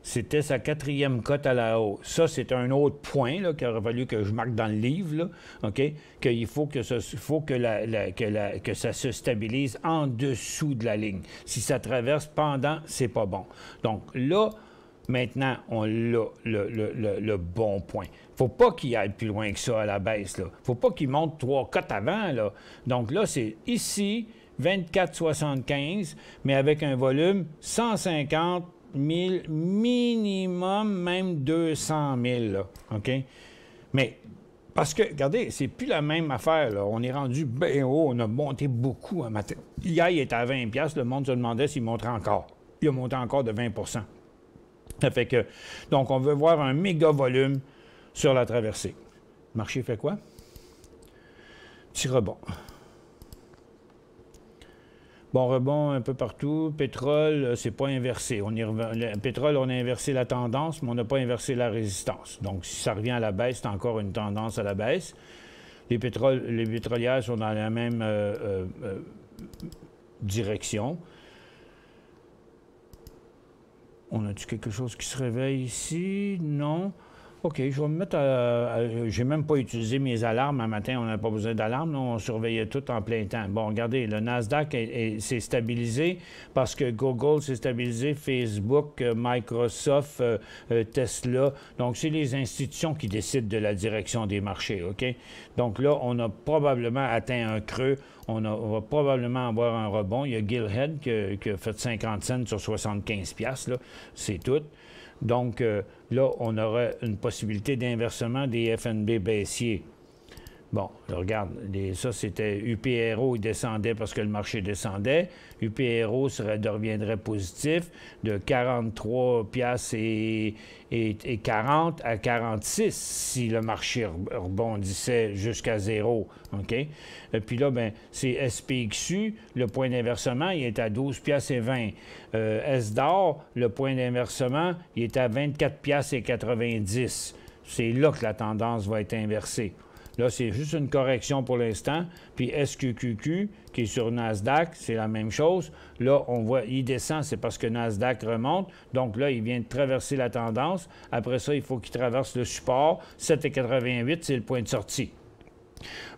c'était sa 4e cote à la hausse. Ça, c'est un autre point qu'il aurait fallu que je marque dans le livre, là, OK? Qu'il faut que ça se stabilise en dessous de la ligne. Si ça traverse pendant, c'est pas bon. Donc là, maintenant, on a le bon point. Il ne faut pas qu'il aille plus loin que ça à la baisse. Il ne faut pas qu'il monte 3 cotes avant. Là. Donc là, c'est ici, 24,75, mais avec un volume 150 000, minimum même 200 000. Là, OK? Mais parce que, regardez, c'est plus la même affaire. Là. On est rendu bien haut. On a monté beaucoup un matin. Hier, il était à 20 $. Le monde se demandait s'il monterait encore. Il a monté encore de 20 %. Ça fait que, donc, on veut voir un méga volume sur la traversée. Le marché fait quoi? Petit rebond. Bon rebond un peu partout. Pétrole, c'est pas inversé. Le pétrole, on a inversé la tendance, mais on n'a pas inversé la résistance. Donc, si ça revient à la baisse, c'est encore une tendance à la baisse. Les pétrolières sont dans la même direction. On a-tu quelque chose qui se réveille ici? Non. OK, je vais me mettre j'ai même pas utilisé mes alarmes un matin. On n'a pas besoin d'alarme. On surveillait tout en plein temps. Bon, regardez, le Nasdaq s'est stabilisé parce que Google s'est stabilisé, Facebook, Microsoft, Tesla. Donc, c'est les institutions qui décident de la direction des marchés, OK? Donc là, on a probablement atteint un creux. On va probablement avoir un rebond. Il y a Gillhead qui a fait 50 cents sur 75 $. C'est tout. Donc, là, on aurait une possibilité d'inversement des FNB baissiers. Bon, là, regarde, ça, c'était UPRO, il descendait parce que le marché descendait. UPRO reviendrait positif de 43 piastres et 40 à 46 si le marché rebondissait jusqu'à 0. OK? Et puis là, bien, c'est SPXU, le point d'inversement, il est à 12 piastres et 20. SDOR, le point d'inversement, il est à 24 piastres et 90. C'est là que la tendance va être inversée. Là, c'est juste une correction pour l'instant. Puis SQQQ, qui est sur Nasdaq, c'est la même chose. Là, on voit, il descend, c'est parce que Nasdaq remonte. Donc là, il vient de traverser la tendance. Après ça, il faut qu'il traverse le support. 7,88, c'est le point de sortie.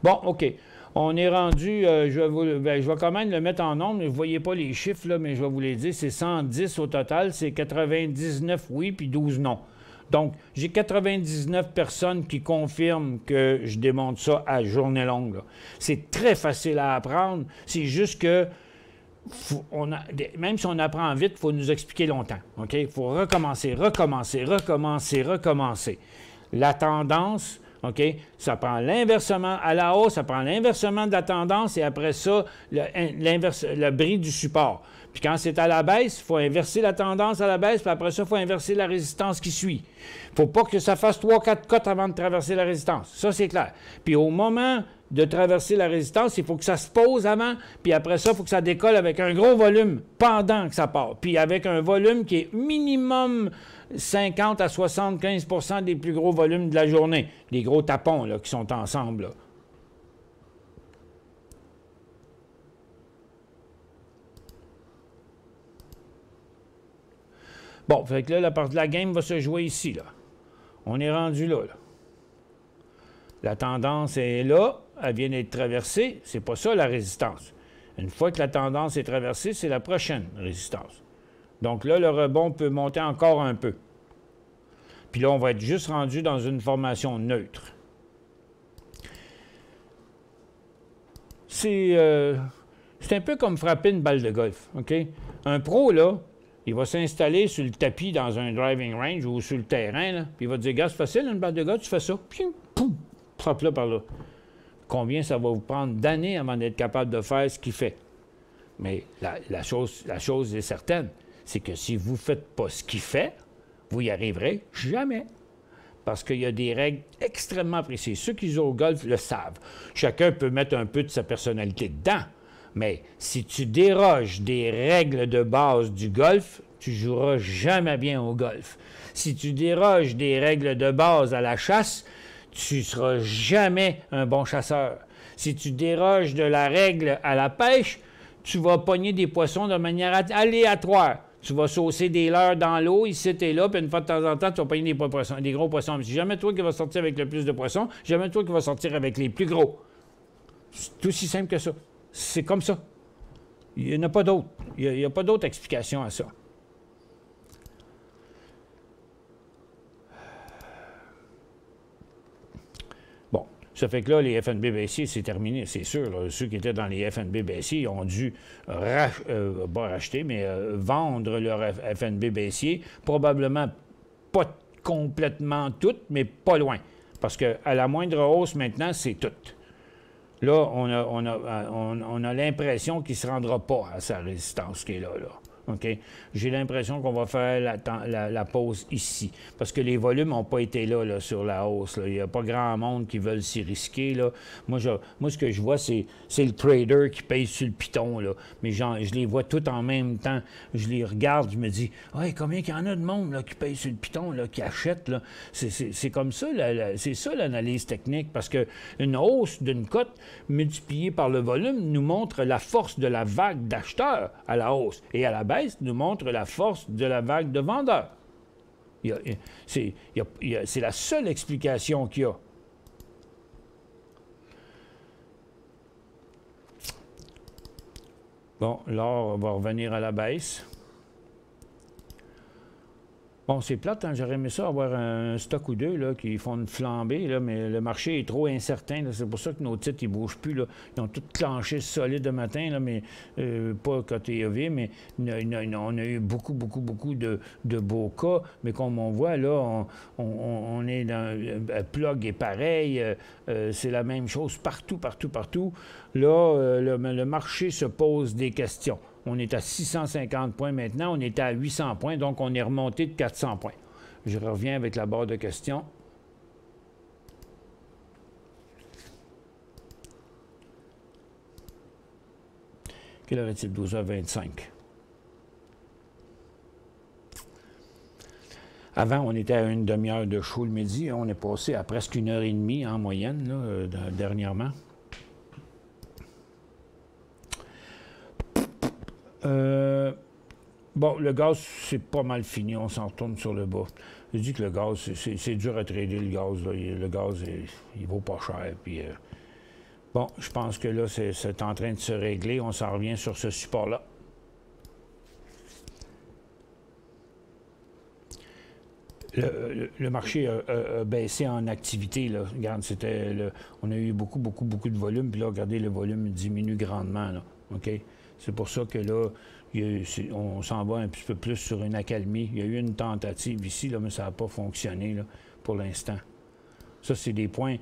Bon, OK. On est rendu, je vais quand même le mettre en nombre, mais vous ne voyez pas les chiffres, là, mais je vais vous les dire. C'est 110 au total, c'est 99 oui, puis 12 non. Donc, j'ai 99 personnes qui confirment que je démontre ça à journée longue. C'est très facile à apprendre. C'est juste que, même si on apprend vite, il faut nous expliquer longtemps. OK? Il faut recommencer. La tendance, OK? Ça prend l'inversement à la hausse, ça prend l'inversement de la tendance et après ça, le bris du support. Puis quand c'est à la baisse, il faut inverser la tendance à la baisse, puis après ça, il faut inverser la résistance qui suit. Il ne faut pas que ça fasse 3-4 cotes avant de traverser la résistance. Ça, c'est clair. Puis au moment de traverser la résistance, il faut que ça se pose avant, puis après ça, il faut que ça décolle avec un gros volume pendant que ça part. Puis avec un volume qui est minimum 50 à 75 % des plus gros volumes de la journée. Les gros tapons là, qui sont ensemble, là. Bon, fait que là, la partie de la game va se jouer ici, là. On est rendu là, là. La tendance est là, elle vient d'être traversée. C'est pas ça, la résistance. Une fois que la tendance est traversée, c'est la prochaine résistance. Donc là, le rebond peut monter encore un peu. Puis là, on va être juste rendu dans une formation neutre. C'est un peu comme frapper une balle de golf, OK? Un pro, là, Il va s'installer sur le tapis dans un driving range ou sur le terrain, là, puis il va te dire, gars, c'est facile, une balle de golf, tu fais ça, puis poum, frappe là par là. Combien ça va vous prendre d'années avant d'être capable de faire ce qu'il fait? Mais la chose est certaine, c'est que si vous ne faites pas ce qu'il fait, vous y arriverez jamais. Parce qu'il y a des règles extrêmement précises. Ceux qui jouent au golf le savent. Chacun peut mettre un peu de sa personnalité dedans. Mais si tu déroges des règles de base du golf, tu joueras jamais bien au golf. Si tu déroges des règles de base à la chasse, tu ne seras jamais un bon chasseur. Si tu déroges de la règle à la pêche, tu vas pogner des poissons de manière aléatoire. Tu vas saucer des leurres dans l'eau, ici et là, puis une fois de temps en temps, tu vas pogner des gros poissons. Mais c'est jamais toi qui vas sortir avec le plus de poissons, jamais toi qui vas sortir avec les plus gros. C'est aussi simple que ça. C'est comme ça. Il n'y en a pas d'autre. Il n'y a pas d'autre explication à ça. Bon, ça fait que là, les FNB baissiers, c'est terminé, c'est sûr. Là. Ceux qui étaient dans les FNB baissiers ont dû pas racheter, mais vendre leur FNB baissier. Probablement pas complètement toutes, mais pas loin. Parce qu'à la moindre hausse, maintenant, c'est tout. Là, on a l'impression qu'il ne se rendra pas à sa résistance qui est là. OK? J'ai l'impression qu'on va faire la pause ici. Parce que les volumes n'ont pas été là, sur la hausse. Là. Il n'y a pas grand monde qui veulent s'y risquer. Là. Moi, ce que je vois, c'est le trader qui paye sur le piton. Là. Mais je les vois tous en même temps. Je les regarde, je me dis, hey, combien qu'il y en a de monde là, qui paye sur le piton, là, qui achète? Là? C'est comme ça, c'est ça l'analyse technique. Parce qu'une hausse d'une cote multipliée par le volume nous montre la force de la vague d'acheteurs à la hausse. Et à la baisse, nous montre la force de la vague de vendeurs. C'est la seule explication qu'il y a. Bon, l'or va revenir à la baisse. Bon, c'est plate, hein? J'aurais aimé ça avoir un stock ou deux là, qui font une flambée, là, mais le marché est trop incertain. C'est pour ça que nos titres, ils ne bougent plus. Là. Ils ont tous clenché solide le matin, là, mais pas côté EV, mais on a eu beaucoup de beaux cas. Mais comme on voit, là, on est dans... plug est pareil. C'est la même chose partout. Là, le marché se pose des questions. On est à 650 points maintenant, on était à 800 points, donc on est remonté de 400 points. Je reviens avec la barre de questions. Quelle heure est-il? 12h25. Avant, on était à une demi-heure de show le midi. On est passé à presque 1h30 en moyenne, là, dernièrement. Bon, le gaz, c'est pas mal fini. On s'en retourne sur le bas. Je dis que le gaz, c'est dur à trader, le gaz. Là. Le gaz, il vaut pas cher. Puis, bon, je pense que là, c'est en train de se régler. On s'en revient sur ce support-là. Le marché a baissé en activité. Là. Regarde, on a eu beaucoup de volume. Puis là, regardez, le volume diminue grandement. Là. OK? C'est pour ça que là, on s'en va un petit peu plus sur une accalmie. Il y a eu une tentative ici, là, mais ça n'a pas fonctionné là, pour l'instant. Ça, c'est des points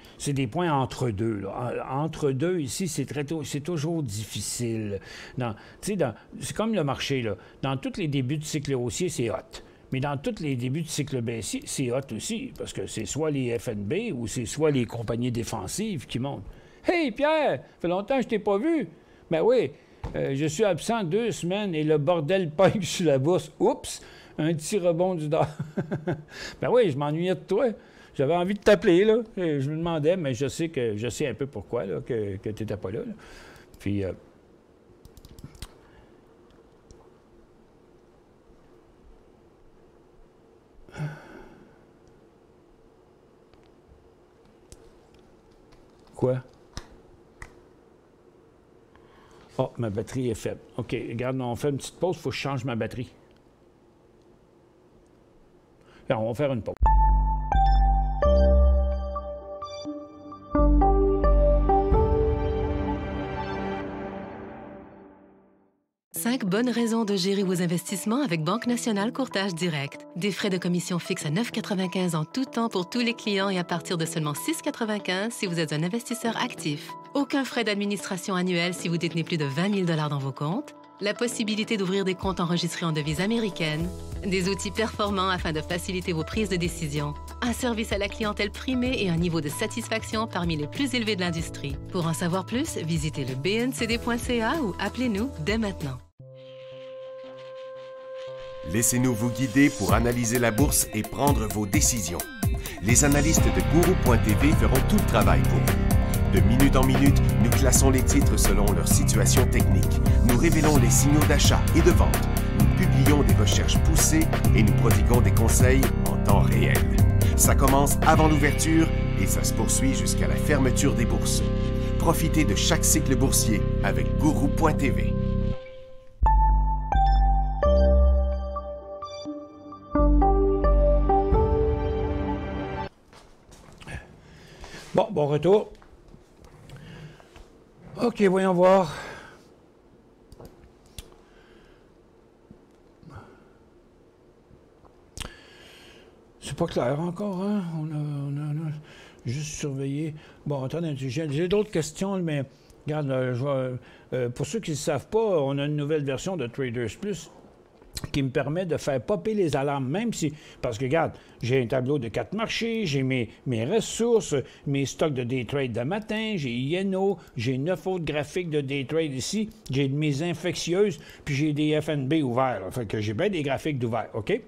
entre deux. Là. Entre deux, ici, c'est toujours difficile. C'est comme le marché. Là. Dans tous les débuts de cycle haussier, c'est hot. Mais dans tous les débuts de cycle baissier, c'est hot aussi, parce que c'est soit les FNB ou c'est soit les compagnies défensives qui montent. « Hey, Pierre, ça fait longtemps que je t'ai pas vu. » Ben oui. Je suis absent 2 semaines et le bordel pogne sur la bourse. Oups! Un petit rebond du dollar. Ben oui, je m'ennuyais de toi. J'avais envie de t'appeler, là. Je me demandais, mais je sais un peu pourquoi, là, que tu n'étais pas là. Puis... Quoi? Oh, ma batterie est faible. OK, regarde, on fait une petite pause, il faut que je change ma batterie. Alors, on va faire une pause. 5 bonnes raisons de gérer vos investissements avec Banque Nationale Courtage Direct. Des frais de commission fixes à 9,95 en tout temps pour tous les clients et à partir de seulement 6,95 si vous êtes un investisseur actif. Aucun frais d'administration annuel si vous détenez plus de 20 000 $ dans vos comptes. La possibilité d'ouvrir des comptes enregistrés en devise américaine. Des outils performants afin de faciliter vos prises de décision. Un service à la clientèle primé et un niveau de satisfaction parmi les plus élevés de l'industrie. Pour en savoir plus, visitez le bncd.ca ou appelez-nous dès maintenant. Laissez-nous vous guider pour analyser la bourse et prendre vos décisions. Les analystes de Guru.tv feront tout le travail pour vous. De minute en minute, nous classons les titres selon leur situation technique. Nous révélons les signaux d'achat et de vente. Nous publions des recherches poussées et nous prodiguons des conseils en temps réel. Ça commence avant l'ouverture et ça se poursuit jusqu'à la fermeture des bourses. Profitez de chaque cycle boursier avec Guru.tv. Bon retour. OK, voyons voir. C'est pas clair encore, hein? On a juste surveillé. Bon, attendez, j'ai d'autres questions, mais regarde, pour ceux qui ne savent pas, on a une nouvelle version de Traders Plus qui me permet de faire popper les alarmes, même si... Parce que, regarde, j'ai un tableau de 4 marchés, j'ai mes ressources, mes stocks de day trade de matin, j'ai INO, j'ai 9 autres graphiques de day trade ici, j'ai mes infectieuses, puis j'ai des FNB ouverts. Là. Fait que j'ai bien des graphiques d'ouverts, OK?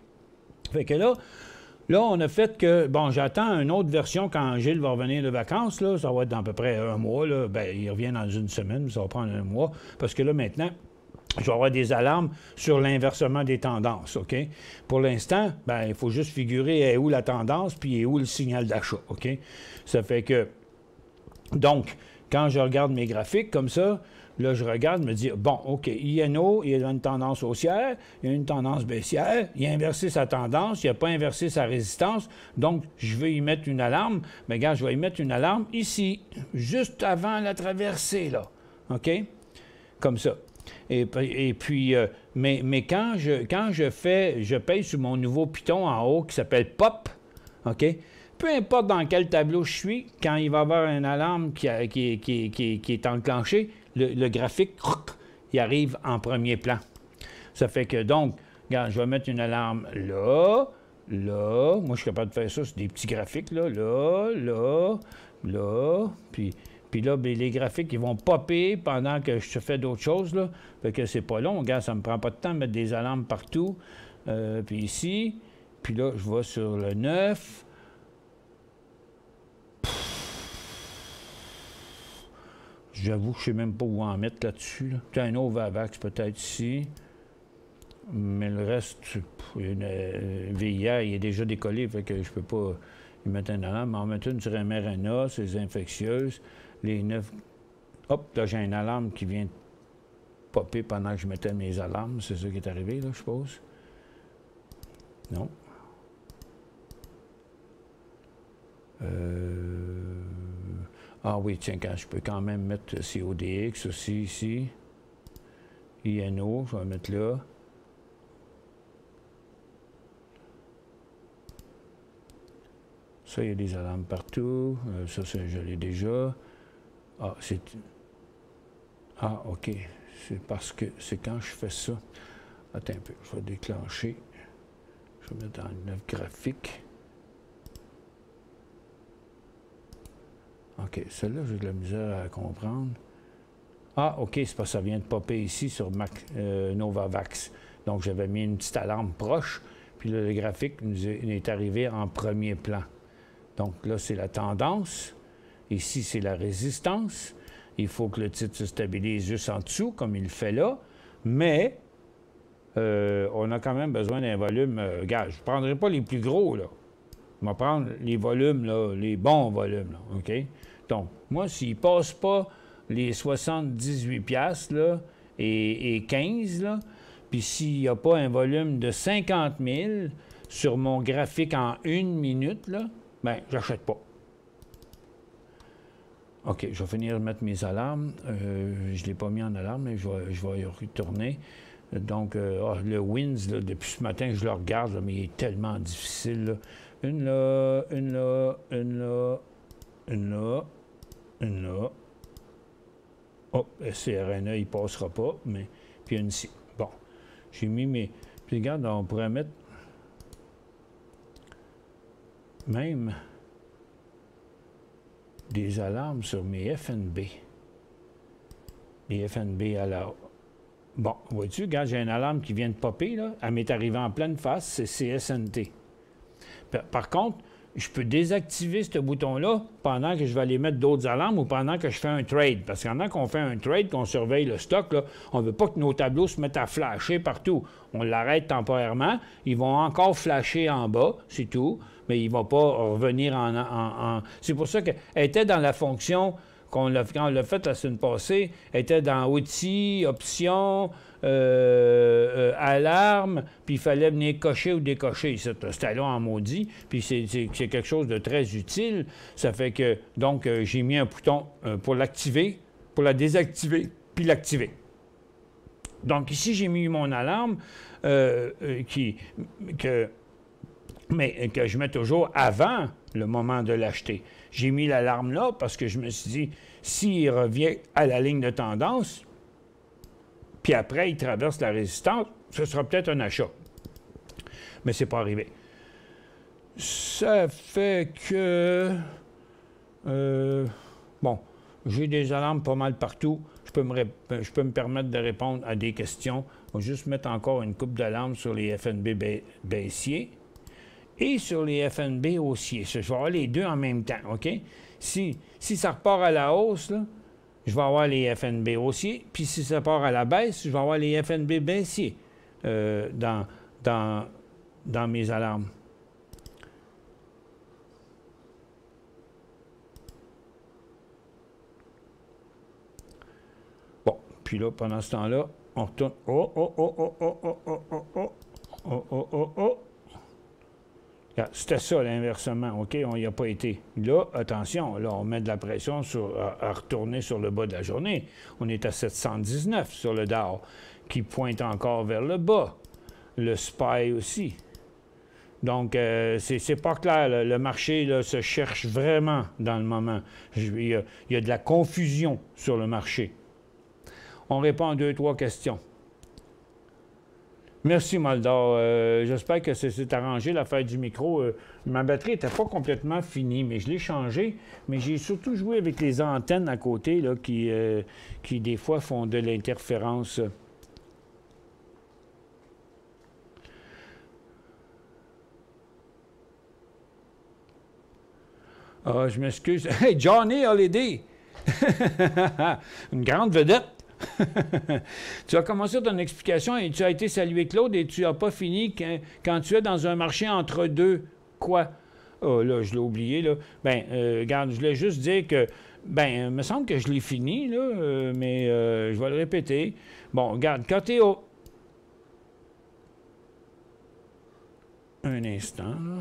Fait que là, on a fait que... Bon, j'attends une autre version quand Gilles va revenir de vacances, là. Ça va être dans à peu près un mois, là. Bien, il revient dans une semaine, ça va prendre un mois. Parce que là, maintenant... Je vais avoir des alarmes sur l'inversement des tendances, OK? Pour l'instant, ben, il faut juste figurer où la tendance puis où le signal d'achat, OK? Ça fait que... Donc, quand je regarde mes graphiques comme ça, là, je regarde, me dis, bon, OK, INO, il a une tendance haussière, il a une tendance baissière, il a inversé sa tendance, il n'a pas inversé sa résistance, donc je vais y mettre une alarme. Mais regarde, je vais y mettre une alarme ici, juste avant la traversée, là, OK? Comme ça. Et puis, mais quand je paye sur mon nouveau piton en haut qui s'appelle POP, OK? Peu importe dans quel tableau je suis, quand il va y avoir une alarme qui est enclenchée, le graphique, il arrive en premier plan. Ça fait que donc, regarde, je vais mettre une alarme là, moi je suis capable de faire ça sur des petits graphiques, là, puis là, bien, les graphiques, ils vont popper pendant que je fais d'autres choses, là. Fait que c'est pas long. Regarde, ça me prend pas de temps de mettre des alarmes partout. Puis ici. Puis là, je vais sur le 9. J'avoue que je sais même pas où en mettre là-dessus. Là. Puis un Novavax peut-être ici. Mais le reste, une VIA, il est déjà décollé. Fait que je peux pas y mettre une alarme. Mais en mettre une sur mRNA, c'est infectieuses. Les 9... Hop, là, j'ai une alarme qui vient de popper pendant que je mettais mes alarmes. C'est ça qui est arrivé, là, je suppose. Non. Ah oui, tiens, je peux quand même mettre CODX aussi, ici. INO, je vais mettre là. Ça, il y a des alarmes partout. Ça, je l'ai déjà. Ah, c'est... Ah, OK. C'est parce que c'est quand je fais ça. Attends un peu. Je vais déclencher. Je vais mettre dans le 9 graphique. OK. Celle-là, j'ai de la misère à comprendre. Ah, OK. C'est parce que ça vient de popper ici sur Novavax. Donc, j'avais mis une petite alarme proche. Puis là, le graphique nous est arrivé en premier plan. Donc là, c'est la tendance. Ici, c'est la résistance. Il faut que le titre se stabilise juste en dessous, comme il le fait là. Mais on a quand même besoin d'un volume. Regarde, je ne prendrai pas les plus gros, là. Je vais prendre les volumes, là, les bons volumes, là, OK? Donc, moi, s'il ne passe pas les 78 $, là, et 15, là, puis s'il n'y a pas un volume de 50 000 sur mon graphique en 1 minute, là, bien, j'achète pas. OK, je vais finir de mettre mes alarmes. Je ne l'ai pas mis en alarme, mais je vais y retourner. Donc, le Winds, là, depuis ce matin, je le regarde, là, mais il est tellement difficile. Là. Une là, une là, une là, une là, une là. Oh, SCRNA, il ne passera pas, mais... Puis une ici. Bon, j'ai mis mes... Puis regarde, on pourrait mettre... Même... des alarmes sur mes FNB. Les FNB à la... Bon, vois-tu, regarde, j'ai une alarme qui vient de popper, là. Elle m'est arrivée en pleine face, c'est CSNT. Par contre, je peux désactiver ce bouton-là pendant que je vais aller mettre d'autres alarmes ou pendant que je fais un trade. Parce que pendant qu'on fait un trade, qu'on surveille le stock, là, on ne veut pas que nos tableaux se mettent à flasher partout. On l'arrête temporairement. Ils vont encore flasher en bas, c'est tout. Mais il ne va pas revenir en... C'est pour ça qu'elle était dans la fonction quand on l'a fait la semaine passée, elle était dans outils, options, alarme, puis il fallait venir cocher ou décocher. C'était là en maudit, puis c'est quelque chose de très utile. Ça fait que, donc, j'ai mis un bouton pour l'activer, pour la désactiver, puis l'activer. Donc, ici, j'ai mis mon alarme mais que je mets toujours avant le moment de l'acheter. J'ai mis l'alarme là parce que je me suis dit, s'il revient à la ligne de tendance, puis après, il traverse la résistance, ce sera peut-être un achat. Mais ce n'est pas arrivé. Ça fait que... bon, j'ai des alarmes pas mal partout. Je peux me permettre de répondre à des questions. Je vais juste mettre encore une coupe d'alarme sur les FNB baissiers et sur les FNB haussiers. Je vais avoir les deux en même temps, OK? Si ça repart à la hausse, là, je vais avoir les FNB haussiers, puis si ça part à la baisse, je vais avoir les FNB baissiers dans mes alarmes. Bon, puis là, pendant ce temps-là, on retourne. C'était ça, l'inversement, OK? On n'y a pas été. Là, attention, là, on met de la pression à retourner sur le bas de la journée. On est à 719 sur le Dow, qui pointe encore vers le bas. Le SPY aussi. Donc, c'est pas clair. Là. Le marché là, se cherche vraiment dans le moment. Il y a de la confusion sur le marché. On répond à 2-3 questions. Merci, Moldor. J'espère que c'est arrangé, l'affaire du micro. Ma batterie n'était pas complètement finie, mais je l'ai changée. Mais j'ai surtout joué avec les antennes à côté là, qui, des fois, font de l'interférence. Ah, je m'excuse. Hey, Johnny Holiday! Une grande vedette! Tu as commencé ton explication et tu as été salué, Claude, et tu n'as pas fini quand tu es dans un marché entre deux. Quoi? Oh, là, je l'ai oublié, là. Bien, regarde, je voulais juste dire que, bien, il me semble que je l'ai fini, là, mais je vais le répéter. Bon, regarde, quand tu es au... Un instant, là.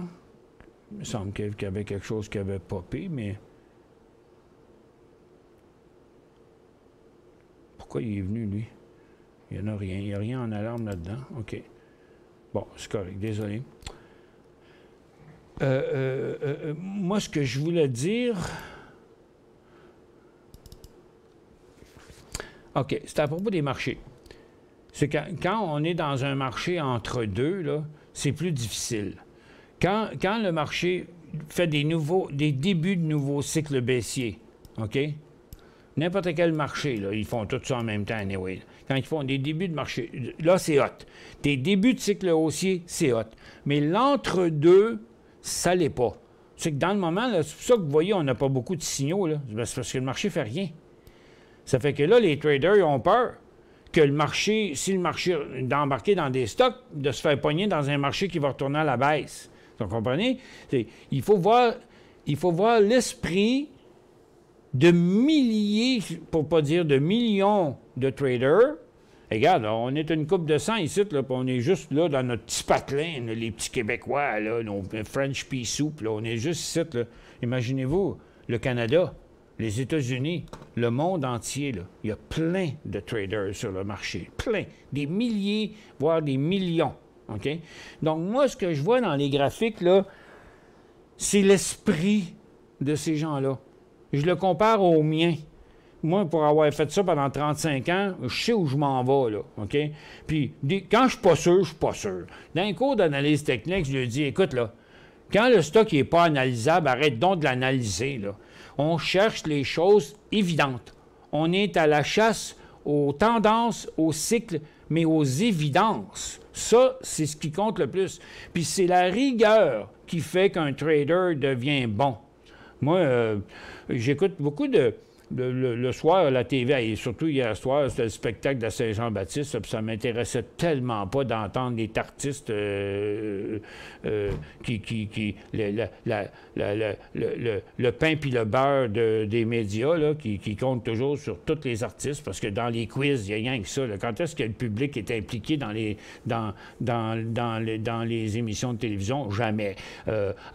Il me semble qu'il y avait quelque chose qui avait popé, mais... Pourquoi il est venu, lui? Il n'y en a rien. Il n'y a rien en alarme là-dedans. OK. Bon, c'est correct. Désolé. Moi, ce que je voulais dire... OK. C'est à propos des marchés. C'est quand on est dans un marché entre deux, là, c'est plus difficile. Quand le marché fait des débuts de nouveaux cycles baissiers, OK? N'importe quel marché, là, ils font tout ça en même temps, anyway. Quand ils font des débuts de marché, là, c'est hot. Des débuts de cycle haussier, c'est hot. Mais l'entre-deux, ça l'est pas. C'est que dans le moment, c'est pour ça que vous voyez, on n'a pas beaucoup de signaux, là. C'est parce que le marché ne fait rien. Ça fait que là, les traders, ils ont peur que le marché, si le marché d'embarquer dans des stocks, de se faire pogner dans un marché qui va retourner à la baisse. Vous comprenez? Il faut voir l'esprit de milliers, pour ne pas dire de millions de traders. Et regarde, là, on est une couple de 100 ici, là, puis on est juste là dans notre petit patelin, là, les petits Québécois, là, nos French Pea Soup, là, on est juste ici. Là. Imaginez-vous, le Canada, les États-Unis, le monde entier, là, il y a plein de traders sur le marché. Plein. Des milliers, voire des millions. OK? Donc, moi, ce que je vois dans les graphiques, là, c'est l'esprit de ces gens-là. Je le compare au mien. Moi, pour avoir fait ça pendant 35 ans, je sais où je m'en vais, là, OK? Puis, quand je suis pas sûr, je suis pas sûr. Dans un cours d'analyse technique, je lui dis, écoute, là, quand le stock n'est pas analysable, arrête donc de l'analyser, là. On cherche les choses évidentes. On est à la chasse aux tendances, aux cycles, mais aux évidences. Ça, c'est ce qui compte le plus. Puis c'est la rigueur qui fait qu'un trader devient bon. Moi, j'écoute beaucoup le soir à la TV, et surtout hier soir, c'était le spectacle de Saint-Jean-Baptiste, puis ça m'intéressait tellement pas d'entendre les artistes le pain puis le beurre des médias, là, qui comptent toujours sur tous les artistes, parce que dans les quiz, il n'y a rien que ça. Là. Quand est-ce que le public est impliqué dans les émissions de télévision? Jamais.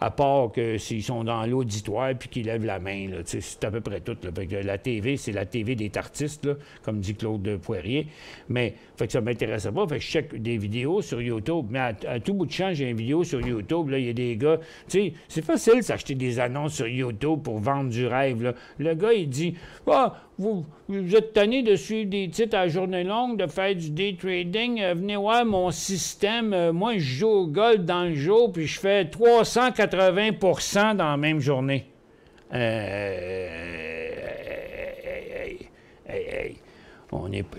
À part que s'ils sont dans l'auditoire puis qu'ils lèvent la main. Là, c'est à peu près tout. Là. Fait que la TV, c'est la TV des artistes, là, comme dit Claude Poirier. Mais fait que ça ne m'intéressait pas. Fait que je check des vidéos sur YouTube. Mais à tout bout de champ, j'ai une vidéo sur YouTube. Là, il y a des gars... Tu sais, c'est facile d'acheter des annonces sur YouTube pour vendre du rêve. Là. Le gars, il dit... Ah, vous êtes tanné de suivre des titres à journée longue, de faire du day trading. Venez voir mon système. Moi, je joue au golf dans le jour, puis je fais 380 % dans la même journée. Hey,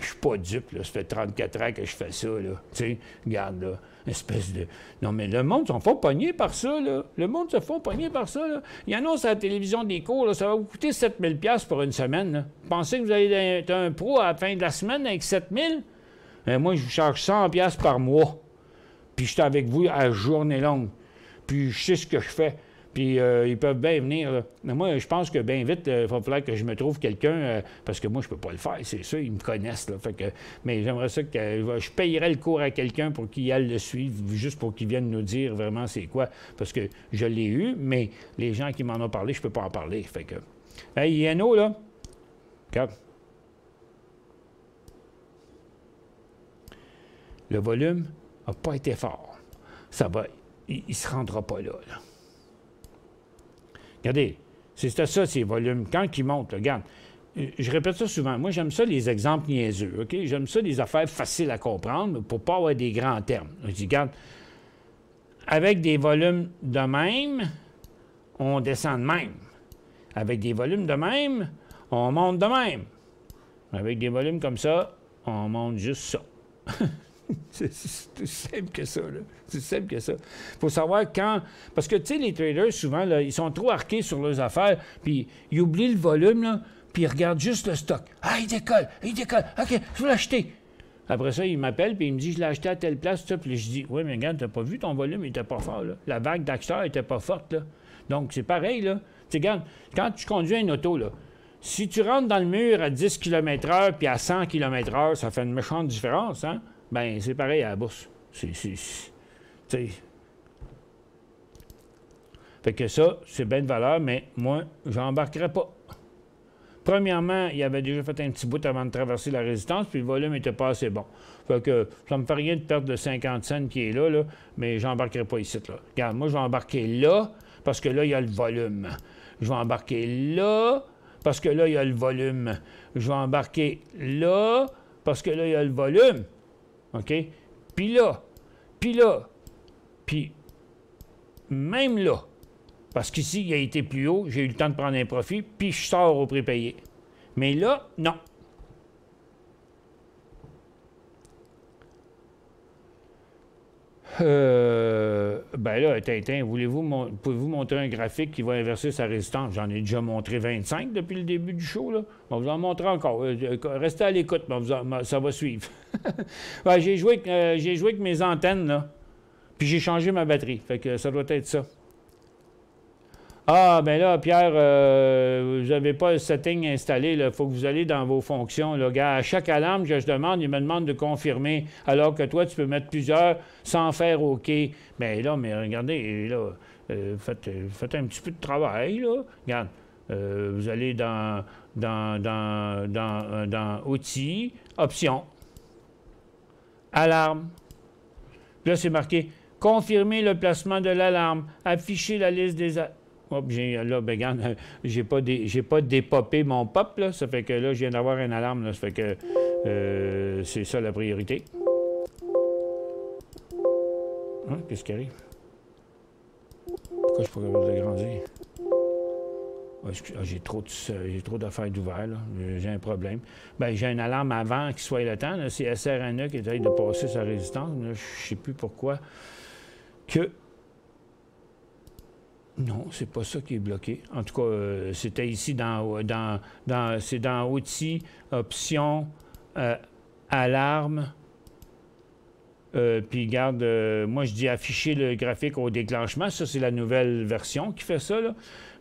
je suis pas dupe, là. Ça fait 34 ans que je fais ça, là. Tu sais, regarde, là, espèce de... Non, mais le monde s'en fait pogner par ça, là. Le monde se fait pogner par ça, là. Il annonce à la télévision des cours, là, ça va vous coûter 7 000 $ pour une semaine, là. Pensez que vous allez être un pro à la fin de la semaine avec 7 000? Moi, je vous charge 100 $ par mois. Puis je suis avec vous à journée longue. Puis je sais ce que je fais. Puis ils peuvent bien venir. Là. Mais moi, je pense que bien vite, il va falloir que je me trouve quelqu'un, parce que moi, je peux pas le faire, c'est ça, ils me connaissent. Là. Fait que, mais j'aimerais ça que je payerais le cours à quelqu'un pour qu'il aille le suivre, juste pour qu'il vienne nous dire vraiment c'est quoi. Parce que je l'ai eu, mais les gens qui m'en ont parlé, je peux pas en parler. Fait que. Hey, Yano, là. Regarde. Le volume n'a pas été fort. Ça va. Il ne se rendra pas là. Regardez, c'est ça, ces volumes. Quand ils montent, là, regarde, je répète ça souvent. Moi, j'aime ça, les exemples niaiseux, OK? J'aime ça, les affaires faciles à comprendre pour ne pas avoir des grands termes. Je dis, regarde, avec des volumes de même, on descend de même. Avec des volumes de même, on monte de même. Avec des volumes comme ça, on monte juste ça. C'est aussi simple que ça, là. C'est simple que ça. Il faut savoir quand... Parce que, tu sais, les traders, souvent, là, ils sont trop arqués sur leurs affaires, puis ils oublient le volume, là, puis ils regardent juste le stock. Ah, il décolle. OK, je vais l'acheter. Après ça, il m'appelle, puis il me dit, je l'ai acheté à telle place, ça. Puis je dis, oui, mais regarde, t'as pas vu, ton volume, il était pas fort, là. La vague d'acheteurs était pas forte, là. Donc, c'est pareil, là. Tu regarde, quand tu conduis une auto, là, si tu rentres dans le mur à 10 km/h puis à 100 km/h, ça fait une méchante différence, hein? Bien, c'est pareil à la bourse. Fait que ça, c'est bien de valeur, mais moi, je n'embarquerai pas. Premièrement, il avait déjà fait un petit bout avant de traverser la résistance, puis le volume n'était pas assez bon. Fait que ça me fait rien de perdre de 50 cents qui est là, mais je n'embarquerai pas ici. Là. Regarde, moi, je vais embarquer là, parce que là, il y a le volume. Je vais embarquer là, parce que là, il y a le volume. Je vais embarquer là, parce que là, il y a le volume. OK? Puis là, puis même là, parce qu'ici, il a été plus haut, j'ai eu le temps de prendre un profit, puis je sors au prix payé. Mais là, non. Ben là, Tintin, pouvez-vous montrer un graphique qui va inverser sa résistance? J'en ai déjà montré 25 depuis le début du show, là. On va vous en montrer encore. Restez à l'écoute, ça va suivre. Ouais, j'ai joué avec mes antennes, là. Puis j'ai changé ma batterie. Fait que ça doit être ça. Ah, ben là, Pierre, vous n'avez pas le setting installé. Il faut que vous allez dans vos fonctions. Là. Gars, à chaque alarme que je demande, il me demande de confirmer. Alors que toi, tu peux mettre plusieurs sans faire OK. Bien là, mais regardez, là, faites un petit peu de travail. Là. Regarde, Vous allez dans Outils, Options, Alarme. Puis là, c'est marqué « Confirmer le placement de l'alarme. Afficher la liste des... » Oh, là, ben, regarde, j'ai pas dépopé mon pop, là. Ça fait que là, je viens d'avoir une alarme, là. Ça fait que c'est ça la priorité. Hein? Qu'est-ce qui arrive? Pourquoi je pourrais vous agrandir? J'ai trop d'affaires d'ouvert, là. J'ai un problème. Ben, j'ai une alarme avant qu'il soit le temps. C'est SRNE qui essaye de passer sa résistance. Là, je ne sais plus pourquoi. Non, c'est pas ça qui est bloqué. En tout cas, c'était ici c'est dans Outils, Options, Alarme. Puis, garde, moi, je dis afficher le graphique au déclenchement. Ça, c'est la nouvelle version qui fait ça, là.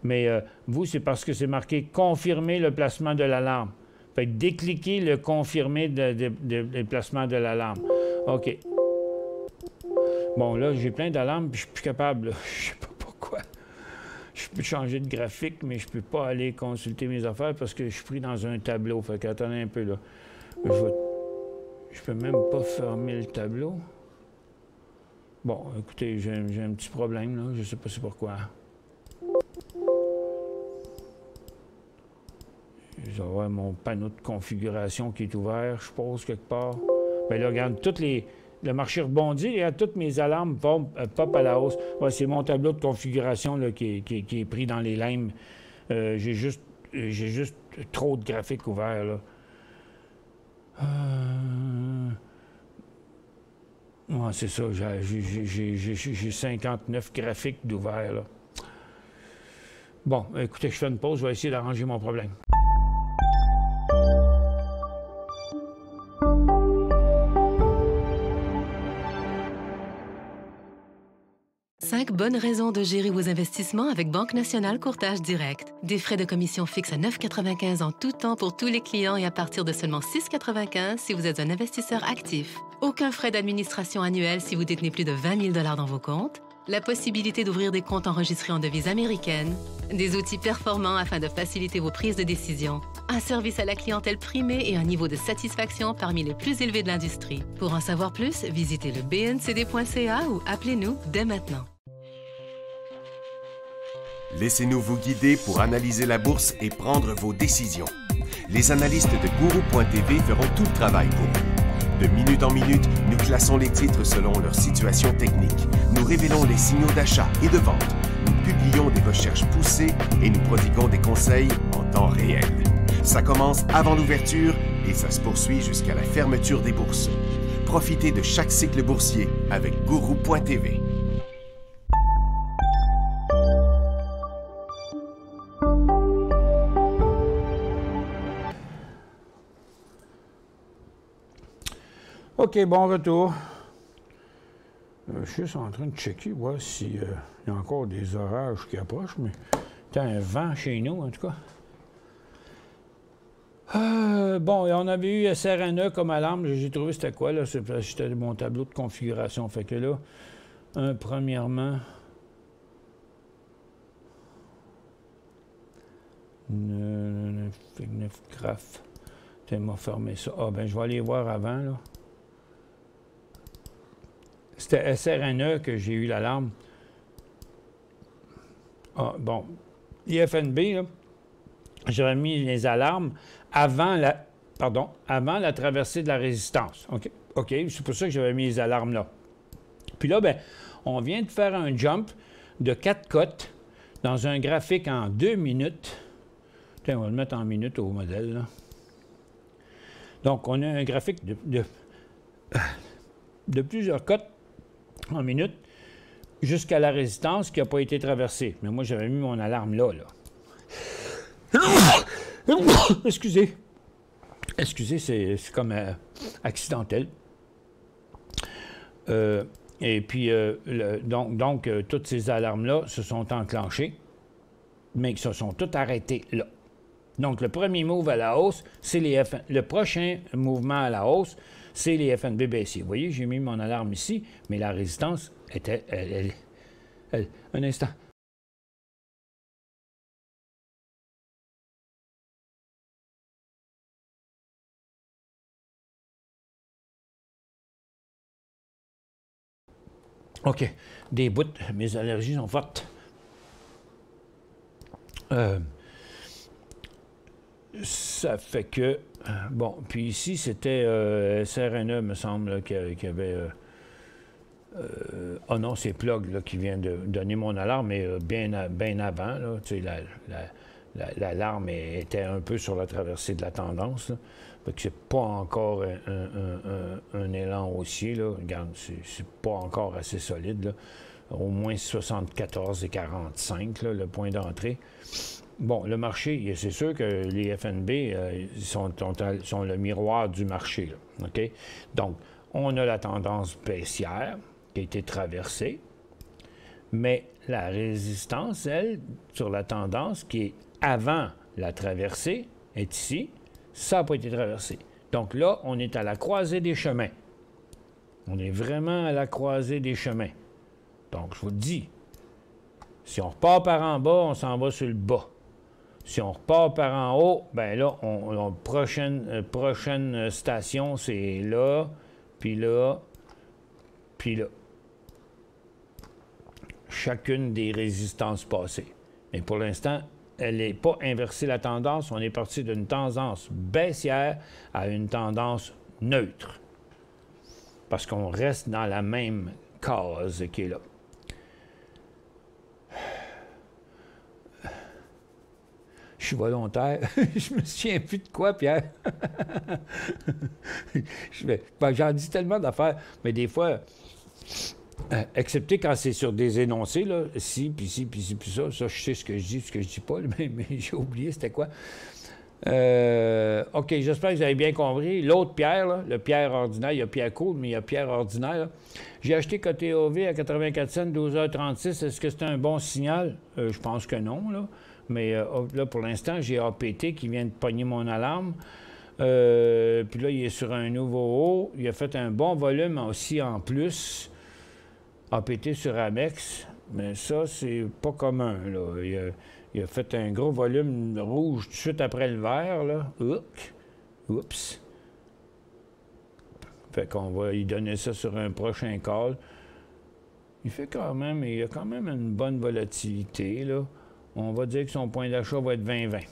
Mais vous, c'est parce que c'est marqué « Confirmer le placement de l'alarme ». Fait que décliquez le « Confirmer le placement de l'alarme ». OK. Bon, là, j'ai plein d'alarmes, puis je suis plus capable, là. Je sais pas pourquoi. Je peux changer de graphique, mais je peux pas aller consulter mes affaires parce que je suis pris dans un tableau. Fait qu'attendez un peu, là. Je peux même pas fermer le tableau. Bon, écoutez, j'ai un petit problème, là. Je sais pas c'est pourquoi. Je vais avoir mon panneau de configuration qui est ouvert, je suppose, quelque part. Bien là, regarde, le marché rebondit et toutes mes alarmes pop à la hausse. Ouais, c'est mon tableau de configuration là, qui est pris dans les limbes. J'ai juste trop de graphiques ouverts, là. Ouais, c'est ça, j'ai 59 graphiques d'ouverts, là. Bon, écoutez, je fais une pause, je vais essayer d'arranger mon problème. Cinq bonnes raisons de gérer vos investissements avec Banque Nationale Courtage Direct. Des frais de commission fixes à 9,95 en tout temps pour tous les clients et à partir de seulement 6,95 si vous êtes un investisseur actif. Aucun frais d'administration annuel si vous détenez plus de 20 000 $ dans vos comptes. La possibilité d'ouvrir des comptes enregistrés en devise américaine. Des outils performants afin de faciliter vos prises de décision. Un service à la clientèle primé et un niveau de satisfaction parmi les plus élevés de l'industrie. Pour en savoir plus, visitez le bncd.ca ou appelez-nous dès maintenant. Laissez-nous vous guider pour analyser la bourse et prendre vos décisions. Les analystes de Guru.tv feront tout le travail pour vous. De minute en minute, nous classons les titres selon leur situation technique. Nous révélons les signaux d'achat et de vente. Nous publions des recherches poussées et nous prodiguons des conseils en temps réel. Ça commence avant l'ouverture et ça se poursuit jusqu'à la fermeture des bourses. Profitez de chaque cycle boursier avec Guru.tv. OK, bon retour. Je suis juste en train de checker, voir s'il y a encore des orages qui approchent, mais il y a un vent chez nous, en tout cas. Bon, on avait eu SRNE comme alarme. J'ai trouvé c'était quoi, là? C'était mon tableau de configuration. Fait que là, premièrement... 9 graphes. Tu m'as fermé ça. Ah, ben je vais aller voir avant, là. C'était SRNE que j'ai eu l'alarme. Ah, bon. IFNB, là, j'avais mis les alarmes avant la traversée de la résistance. OK, c'est pour ça que j'avais mis les alarmes là. Puis là, ben, on vient de faire un jump de 4 cotes dans un graphique en 2 minutes. Tiens, on va le mettre en minutes au modèle, là. Donc, on a un graphique de plusieurs cotes en minutes jusqu'à la résistance qui n'a pas été traversée. Mais moi, j'avais mis mon alarme là. Excusez. Excusez, c'est comme accidentel. Et puis, donc toutes ces alarmes-là se sont enclenchées, mais qui se sont toutes arrêtées là. Donc, le premier move à la hausse, c'est le prochain mouvement à la hausse, c'est les FNB baissiers. Vous voyez, j'ai mis mon alarme ici, mais la résistance était... un instant. OK. Des bouts, mes allergies sont fortes. Ça fait que... bon, puis ici, c'était SRNE, me semble, qui avait... oh non, c'est Plug là, qui vient de donner mon alarme, mais bien avant. Là, tu sais, l'alarme était un peu sur la traversée de la tendance. Là. Fait que c'est pas encore un élan haussier. Là. Regarde, c'est pas encore assez solide. Là. Au moins 74,45, le point d'entrée. Bon, le marché, c'est sûr que les FNB sont le miroir du marché. Là, OK? Donc, on a la tendance baissière qui a été traversée, mais la résistance, elle, sur la tendance qui est avant la traversée, est ici. Ça n'a pas été traversé. Donc là, on est à la croisée des chemins. On est vraiment à la croisée des chemins. Donc, je vous le dis, si on repart par en bas, on s'en va sur le bas. Si on repart par en haut, bien là, prochaine station, c'est là, puis là, puis là. Chacune des résistances passées. Mais pour l'instant, elle n'est pas inversée la tendance. On est parti d'une tendance baissière à une tendance neutre. Parce qu'on reste dans la même case qui est là. Je suis volontaire. Je me souviens plus de quoi, Pierre. J'en dis tellement d'affaires, mais des fois, excepté quand c'est sur des énoncés, là, ci, puis ci, puis ci, puis ça, je sais ce que je dis, ce que je dis pas, mais j'ai oublié c'était quoi. OK, j'espère que vous avez bien compris. L'autre Pierre, là, le Pierre ordinaire, il y a Pierre Cool, mais il y a Pierre ordinaire. Là. J'ai acheté côté OV à 84 cents, 12h36. Est-ce que c'est un bon signal? Je pense que non, là. Mais là, pour l'instant, j'ai APT qui vient de pogner mon alarme. Puis là, il est sur un nouveau haut. Il a fait un bon volume aussi en plus. APT sur Amex. Mais ça, c'est pas commun, là. Il a fait un gros volume rouge tout de suite après le vert, là. Oups. Fait qu'on va lui donner ça sur un prochain call. Il a quand même une bonne volatilité, là. On va dire que son point d'achat va être 20-20.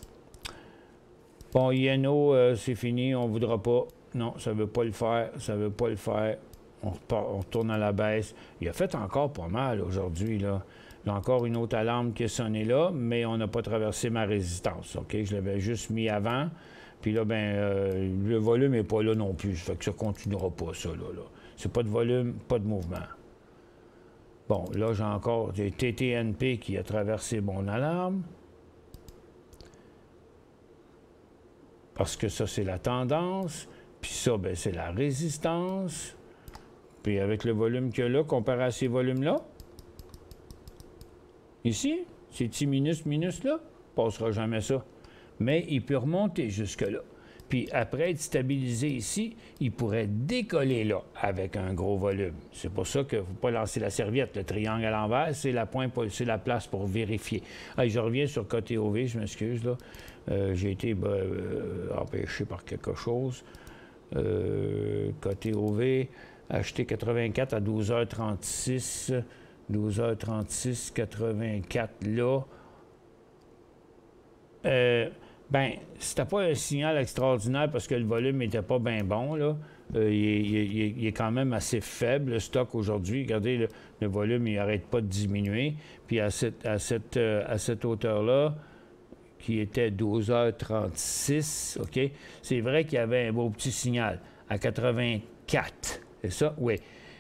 Bon, INO, c'est fini, on ne voudra pas. Non, ça ne veut pas le faire, ça ne veut pas le faire. On retourne à la baisse. Il a fait encore pas mal aujourd'hui, là. Il y a encore une autre alarme qui est sonnée là, mais on n'a pas traversé ma résistance, OK? Je l'avais juste mis avant. Puis là, le volume n'est pas là non plus. Ça fait que ça ne continuera pas, ça, là. C'est pas de volume, pas de mouvement. Bon, là, j'ai encore des TTNP qui a traversé mon alarme. Parce que ça, c'est la tendance. Puis ça, bien, c'est la résistance. Puis avec le volume qu'il y a là, comparé à ces volumes-là, ici, ces petits minus là, ne passera jamais ça. Mais il peut remonter jusque-là. Puis après être stabilisé ici, il pourrait décoller là avec un gros volume. C'est pour ça qu'il ne faut pas lancer la serviette. Le triangle à l'envers, c'est la place pour vérifier. Allez, je reviens sur côté OV, je m'excuse, là. J'ai été empêché par quelque chose. Côté OV, acheté 84 à 12h36. 12h36, 84 là. C'était pas un signal extraordinaire parce que le volume n'était pas bien bon, là. Il est quand même assez faible, le stock aujourd'hui. Regardez, le volume, il n'arrête pas de diminuer. Puis à cette hauteur-là, qui était 12h36, OK? C'est vrai qu'il y avait un beau petit signal à 84. C'est ça? Oui.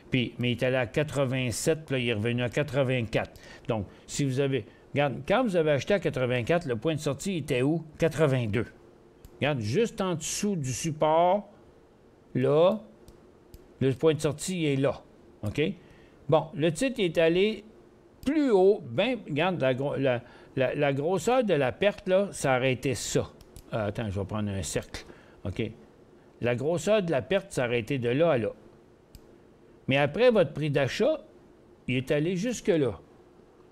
Puis, mais il est allé à 87, puis là, il est revenu à 84. Donc, si vous avez... Regarde, quand vous avez acheté à 84, le point de sortie était où? 82. Regarde, juste en dessous du support, là, le point de sortie est là. OK? Bon, le titre est allé plus haut. Ben, regarde, la grosseur de la perte, là, ça aurait été ça. Attends, je vais prendre un cercle. OK? La grosseur de la perte, ça aurait été de là à là. Mais après, votre prix d'achat, il est allé jusque-là.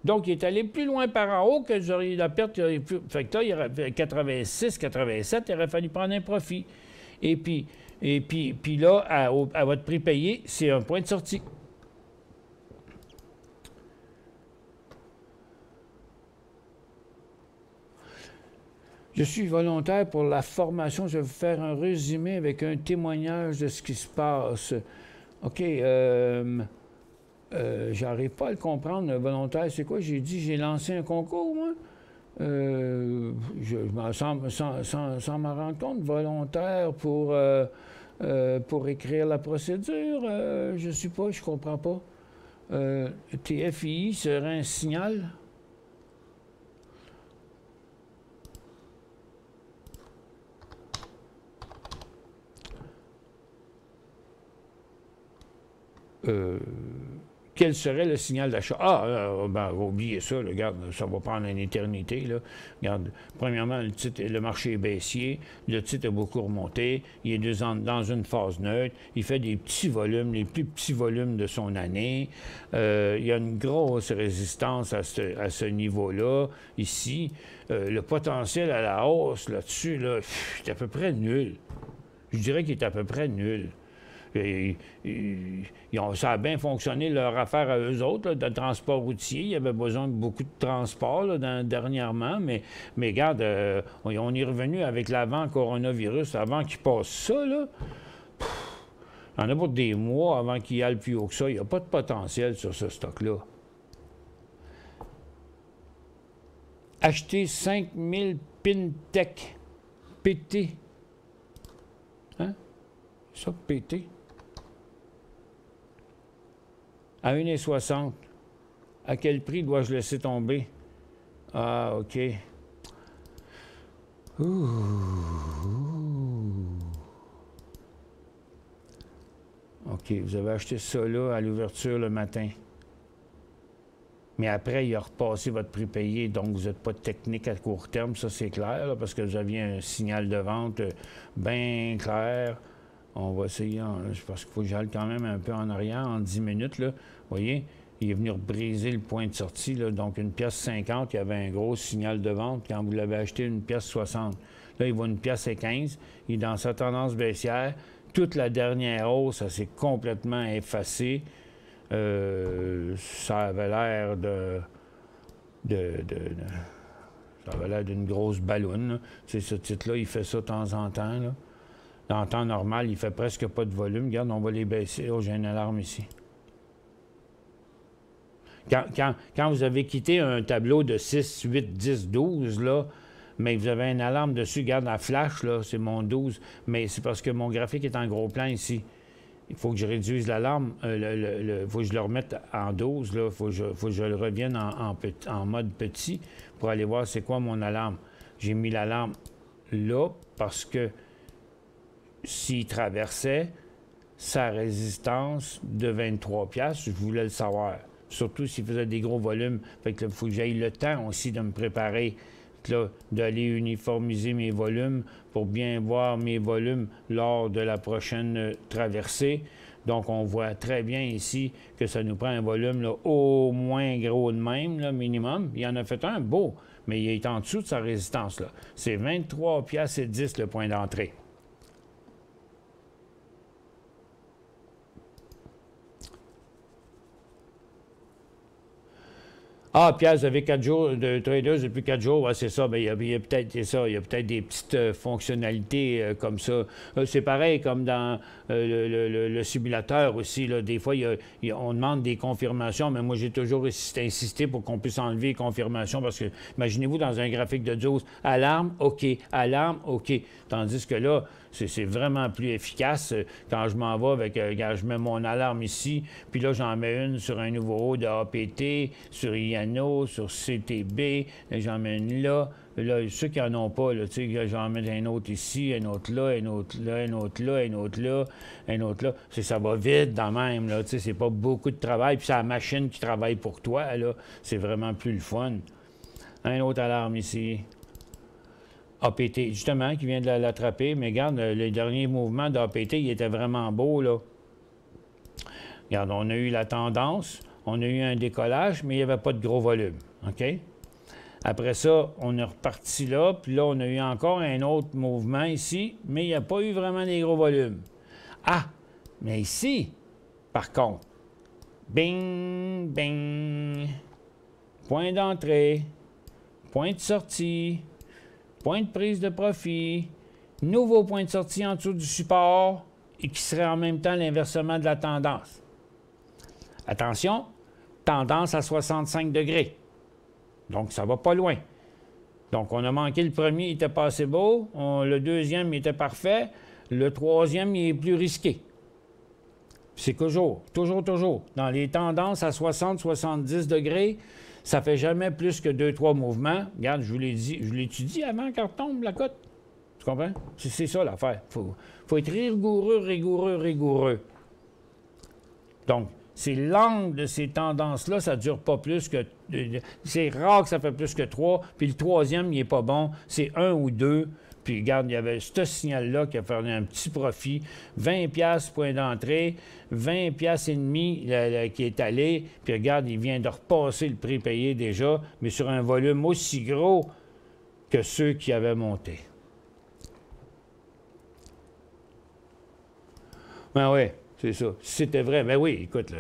Donc, il est allé plus loin par en haut que la perte. Fait que là, il aurait fait 86, 87, il aurait fallu prendre un profit. Et puis là, à votre prix payé, c'est un point de sortie. Je suis volontaire pour la formation. Je vais vous faire un résumé avec un témoignage de ce qui se passe. OK. J'arrive pas à le comprendre, volontaire. C'est quoi? J'ai dit, j'ai lancé un concours, moi. Sans m'en rendre compte, volontaire pour écrire la procédure. Je ne sais pas, je comprends pas. TFI serait un signal? Quel serait le signal d'achat? Ben, oubliez ça, là, regarde, ça va prendre une éternité. Là. Regarde, premièrement, le marché est baissier, le titre a beaucoup remonté, il est dans une phase neutre, il fait des petits volumes, les plus petits volumes de son année. Il y a une grosse résistance à ce niveau-là, ici. Le potentiel à la hausse là-dessus, là, est à peu près nul. Je dirais qu'il est à peu près nul. Ça a bien fonctionné leur affaire à eux autres, là, de transport routier. Il y avait besoin de beaucoup de transport là, dernièrement, mais regarde, on est revenu avec l'avant-coronavirus, avant qu'il passe ça, là. Il y en a pas des mois avant qu'il y aille plus haut que ça. Il n'y a pas de potentiel sur ce stock-là. Acheter 5000 Pintech PT. Hein? Ça, PT. À 1,60. À quel prix dois-je laisser tomber? Ah, OK. Ouh. OK, vous avez acheté ça là à l'ouverture le matin. Mais après, il a repassé votre prix payé, donc vous n'êtes pas technique à court terme, ça c'est clair, là, parce que vous aviez un signal de vente bien clair. On va essayer, parce qu'il faut que j'aille quand même un peu en arrière, en 10 minutes, là. Vous voyez, il est venu briser le point de sortie, là, donc une pièce 50, il y avait un gros signal de vente quand vous l'avez acheté une pièce 60. Là, il vaut une pièce et 15, il est dans sa tendance baissière. Toute la dernière hausse, ça s'est complètement effacé. Ça avait l'air ça avait l'air d'une grosse balloune. C'est ce titre-là, il fait ça de temps en temps, là. En temps normal, il fait presque pas de volume. Regarde, on va les baisser. Oh, j'ai une alarme ici. Quand vous avez quitté un tableau de 6, 8, 10, 12, là, mais vous avez une alarme dessus, regarde, la flash, là, c'est mon 12, mais c'est parce que mon graphique est en gros plan ici. Il faut que je réduise l'alarme. Il faut que je le remette en 12, là. Il faut que je le revienne en mode petit pour aller voir c'est quoi mon alarme. J'ai mis l'alarme là parce que s'il traversait sa résistance de 23 $, je voulais le savoir. Surtout s'il faisait des gros volumes. Fait que il faut que j'aille le temps aussi de me préparer, d'aller uniformiser mes volumes pour bien voir mes volumes lors de la prochaine traversée. Donc, on voit très bien ici que ça nous prend un volume là, au moins gros de même, là, minimum. Il en a fait un beau, mais il est en dessous de sa résistance, là. C'est 23 $ et 10 le point d'entrée. Ah, Pierre, vous avez 4 jours de traders depuis 4 jours. Ouais, c'est ça. Bien, il y a peut-être ça. Il y a peut-être des petites fonctionnalités comme ça. C'est pareil comme dans le simulateur aussi. Là. Des fois, on demande des confirmations, mais moi, j'ai toujours insisté pour qu'on puisse enlever les confirmations parce que, imaginez-vous, dans un graphique de 12, alarme, OK, alarme, OK. Tandis que là, c'est vraiment plus efficace quand je m'en vais avec, quand je mets mon alarme ici, puis là, j'en mets une sur un nouveau haut de APT, sur IANO, sur CTB, j'en mets une là. Là, ceux qui n'en ont pas, j'en mets un autre ici, un autre là, un autre là, un autre là, un autre là, un autre là. Ça va vite dans même, là, c'est pas beaucoup de travail, puis c'est la machine qui travaille pour toi, là. C'est vraiment plus le fun. Un autre alarme ici. APT, justement, qui vient de l'attraper. Mais regarde, le dernier mouvement d'APT, il était vraiment beau, là. Regarde, on a eu la tendance, on a eu un décollage, mais il n'y avait pas de gros volume, OK? Après ça, on est reparti là, puis là, on a eu encore un autre mouvement ici, mais il n'y a pas eu vraiment des gros volumes. Ah! Mais ici, par contre, bing, bing, point d'entrée, point de sortie, point de prise de profit, nouveau point de sortie en dessous du support et qui serait en même temps l'inversement de la tendance. Attention, tendance à 65 degrés. Donc, ça va pas loin. Donc, on a manqué le premier, il était pas assez beau. Le deuxième, il était parfait. Le troisième, il est plus risqué. C'est toujours. Dans les tendances à 60-70 degrés, ça fait jamais plus que 2-3 mouvements. Regarde, je vous l'ai dit, je l'étudie avant qu'elle retombe la cote. Tu comprends? C'est ça l'affaire. Faut être rigoureux. Donc, c'est l'angle de ces tendances-là, ça ne dure pas plus que... C'est rare que ça fait plus que 3. Puis le troisième, il n'est pas bon. C'est 1 ou 2. Puis regarde, il y avait ce signal-là qui a fait un petit profit. 20$ point d'entrée, 20$ et demi qui est allé. Puis regarde, il vient de repasser le prix payé déjà, mais sur un volume aussi gros que ceux qui avaient monté. Ben oui, c'est ça. Si c'était vrai, ben oui, écoute,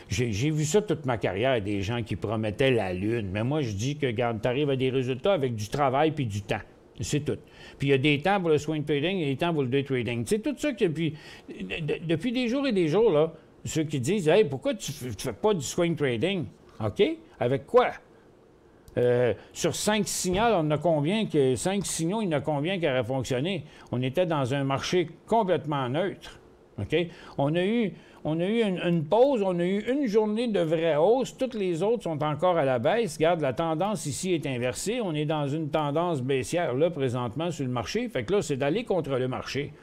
j'ai vu ça toute ma carrière, des gens qui promettaient la lune. Mais moi, je dis que, regarde, tu arrives à des résultats avec du travail puis du temps. C'est tout. Puis il y a des temps pour le swing trading et des temps pour le day trading. C'est tout ça que depuis des jours et des jours, là, ceux qui disent « Hey, pourquoi tu ne fais pas du swing trading? » OK? Avec quoi? Sur 5 signaux, on a combien que 5 signaux, il y en a combien qui auraient fonctionné? On était dans un marché complètement neutre. OK? On a eu une pause, on a eu une journée de vraie hausse. Toutes les autres sont encore à la baisse. Regarde, la tendance ici est inversée. On est dans une tendance baissière, là, présentement, sur le marché. Fait que là, c'est d'aller contre le marché.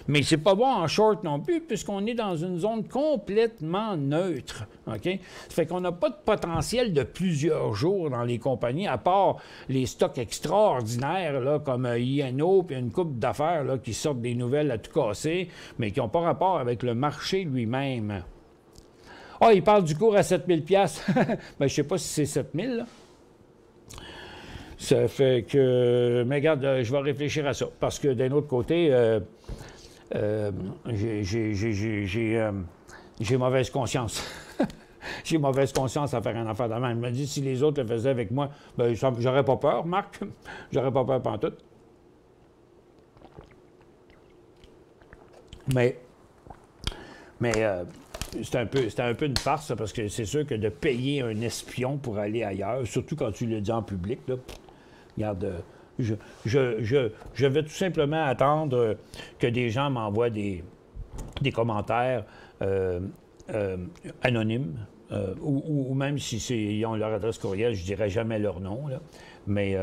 Mais c'est pas bon en short non plus, puisqu'on est dans une zone complètement neutre. OK? Ça fait qu'on n'a pas de potentiel de plusieurs jours dans les compagnies, à part les stocks extraordinaires, là, comme INO, puis une couple d'affaires là, qui sortent des nouvelles à tout casser, mais qui n'ont pas rapport avec le marché lui-même. Ah, il parle du cours à 7000 $. Ben, je ne sais pas si c'est 7000, là. Ça fait que... Mais regarde, je vais réfléchir à ça, parce que d'un autre côté... j'ai mauvaise conscience. J'ai mauvaise conscience à faire une affaire de même. Je me dis, si les autres le faisaient avec moi, ben, j'aurais pas peur, Marc. J'aurais pas peur pantoute. Mais c'était un peu une farce, parce que c'est sûr que de payer un espion pour aller ailleurs, surtout quand tu le dis en public, là, regarde... Je vais tout simplement attendre que des gens m'envoient des commentaires anonymes, ou même si ils ont leur adresse courriel, je ne dirai jamais leur nom, là, mais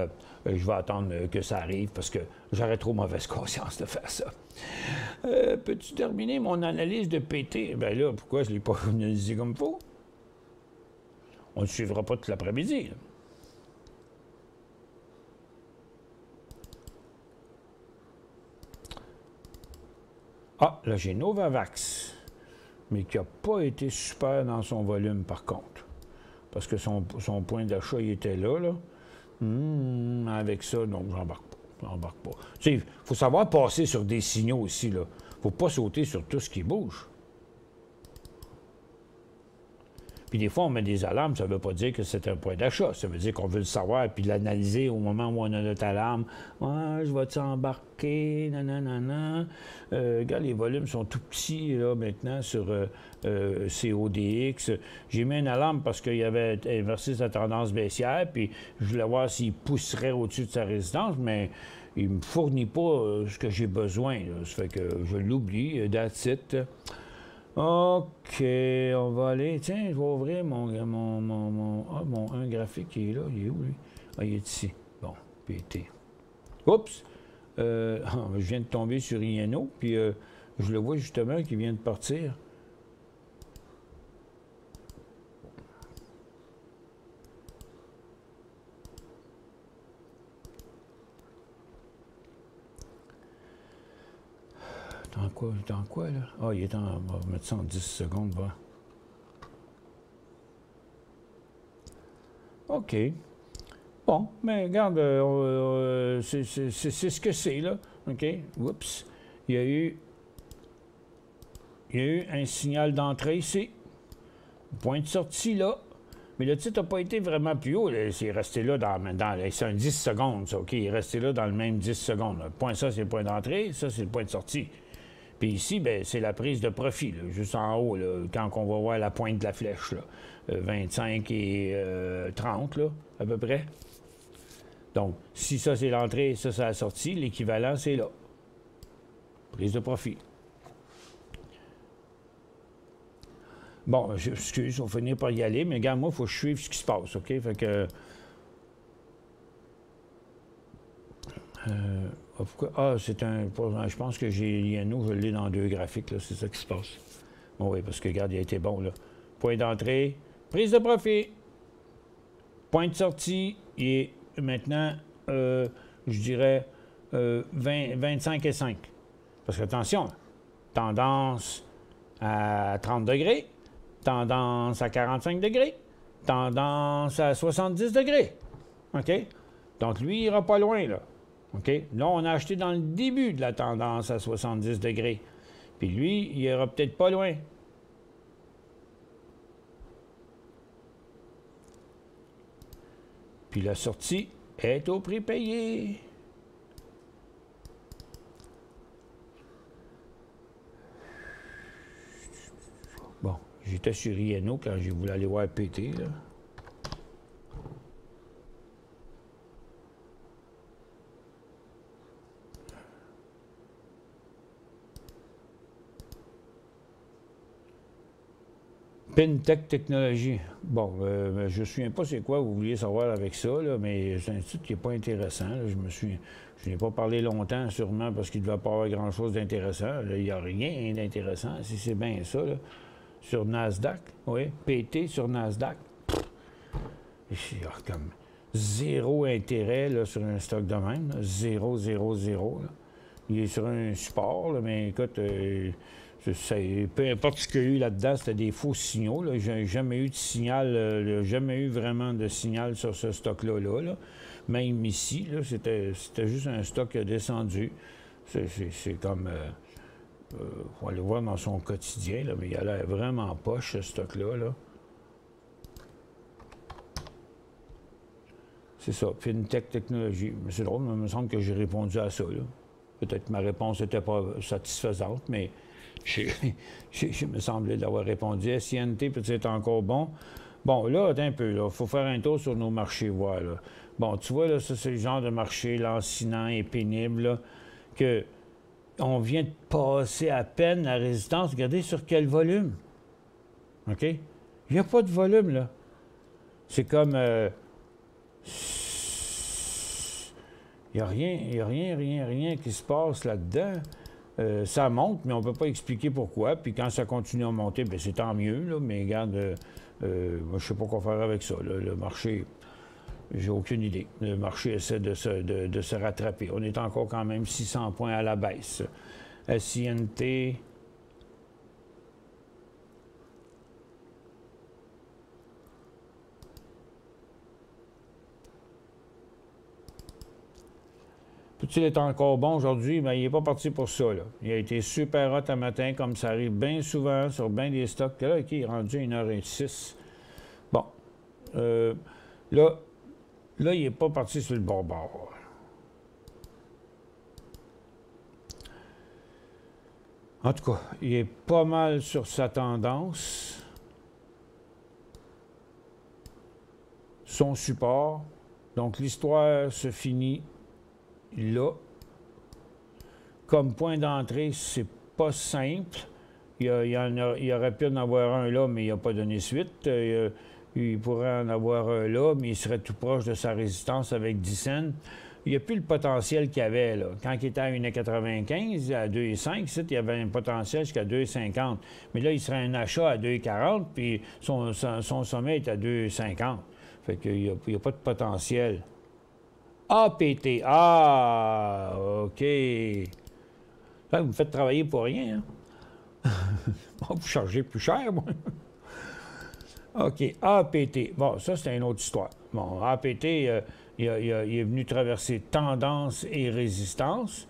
je vais attendre que ça arrive parce que j'aurais trop mauvaise conscience de faire ça. Peux-tu terminer mon analyse de PT? Bien là, pourquoi je ne l'ai pas analysé comme il faut? On ne suivra pas toute l'après-midi, là. Ah, là, j'ai Novavax, mais qui n'a pas été super dans son volume, par contre. Parce que son point d'achat, il était là. Avec ça, non, j'embarque pas. Tu sais, il faut savoir passer sur des signaux aussi, là. Il ne faut pas sauter sur tout ce qui bouge. Puis des fois, on met des alarmes, ça ne veut pas dire que c'est un point d'achat. Ça veut dire qu'on veut le savoir puis l'analyser au moment où on a notre alarme. Ouais, je vais-tu embarquer? Nanana. Regarde, les volumes sont tout petits là, maintenant sur CODX. J'ai mis une alarme parce qu'il y avait inversé sa tendance baissière, puis je voulais voir s'il pousserait au-dessus de sa résistance, mais il ne me fournit pas ce que j'ai besoin. Là. Ça fait que je l'oublie, that's it. OK, on va aller. Tiens, je vais ouvrir mon un graphique qui est là. Il est où, lui? Ah, il est ici. Bon, PT. Oups! Je viens de tomber sur INO, puis je le vois justement qui vient de partir. Dans quoi, là? Ah, il est en... On va mettre ça en 10 secondes, va. OK. Bon, mais regarde, c'est ce que c'est, là. OK? Oups. Il y a eu un signal d'entrée ici. Point de sortie, là. Mais le titre n'a pas été vraiment plus haut. C'est resté là c'est un 10 secondes, ça, OK? Il est resté là dans le même 10 secondes. Là. Point, ça, c'est le point d'entrée. Ça, c'est le point de sortie. Puis ici, bien, c'est la prise de profit, là, juste en haut, là, quand on va voir la pointe de la flèche, là, 25 et 30, là, à peu près. Donc, si ça, c'est l'entrée, ça, c'est la sortie, l'équivalent, c'est là. Prise de profit. Bon, excuse, on va finir par y aller, mais regarde, moi, il faut que je suive ce qui se passe, OK? Fait que... c'est un... Je pense que j'ai Liano, je l'ai dans 2 graphiques, là, c'est ça qui se passe. Bon, oui, parce que, regarde, il a été bon, là. Point d'entrée, prise de profit. Point de sortie, il est maintenant, je dirais, 25 et 5. Parce que, attention, tendance à 30 degrés, tendance à 45 degrés, tendance à 70 degrés. OK? Donc, lui, il ira pas loin, là. OK? Là, on a acheté dans le début de la tendance à 70 degrés. Puis lui, il ira peut-être pas loin. Puis la sortie est au prix payé. Bon, j'étais sur INO quand j'ai voulu aller voir PT, là. Pintech Technologies. Bon, je ne me souviens pas c'est quoi vous vouliez savoir avec ça, là, mais c'est un titre qui n'est pas intéressant. Là. Je n'ai pas parlé longtemps, sûrement, parce qu'il ne devait pas avoir grand-chose d'intéressant. Il n'y a rien d'intéressant, si c'est bien ça. Là. Sur Nasdaq, oui, PT sur Nasdaq. Il y a comme 0 intérêt là, sur un stock de même. Là. 0, 0, 0. Là. Il est sur un support, là, mais écoute... peu importe ce qu'il y a eu là-dedans, c'était des faux signaux. Là. J'ai jamais eu de signal, jamais eu vraiment de signal sur ce stock-là. Là. Même ici, c'était juste un stock qui a descendu. C'est comme... on va aller voir dans son quotidien, là, mais il a l'air vraiment poche, ce stock-là. Là. C'est ça, Fintech Technologies. Mais c'est drôle, mais il me semble que j'ai répondu à ça. Peut-être que ma réponse n'était pas satisfaisante, mais... Je me semblait d'avoir répondu. SINT peut-être encore bon. Bon, là, attends un peu. Il faut faire un tour sur nos marchés, voir. Là. Bon, tu vois, là, ça, c'est le genre de marché lancinant et pénible là, que on vient de passer à peine la résistance. Regardez sur quel volume. OK? Il n'y a pas de volume, là. C'est comme... il n'y a rien qui se passe là-dedans. Ça monte, mais on ne peut pas expliquer pourquoi. Puis quand ça continue à monter, bien, c'est tant mieux. Là, mais regarde, moi, je ne sais pas quoi faire avec ça. Là. Le marché, j'ai aucune idée. Le marché essaie de se rattraper. On est encore quand même 600 points à la baisse. SINT... Peut-il être encore bon aujourd'hui? Bien, il n'est pas parti pour ça. Là. Il a été super hot un matin, comme ça arrive bien souvent sur bien des stocks. Là, OK, il est rendu à 1h06. Bon. Là, il n'est pas parti sur le bon bord. En tout cas, il est pas mal sur sa tendance. Son support. Donc, l'histoire se finit là. Comme point d'entrée, c'est pas simple. Il aurait pu en avoir un là, mais il n'a pas donné suite. Il pourrait en avoir un là, mais il serait tout proche de sa résistance avec 10 cents. Il n'y a plus le potentiel qu'il avait là. Quand il était à 1,95, à 2,5, il y avait un potentiel jusqu'à 2,50. Mais là, il serait un achat à 2,40, puis son sommet est à 2,50. Fait qu'il n'y a pas de potentiel. APT. Ah, OK. Là, vous me faites travailler pour rien. Hein? Vous chargez plus cher, moi. OK. APT. Bon, ça, c'est une autre histoire. Bon, APT, il est venu traverser tendance et résistance.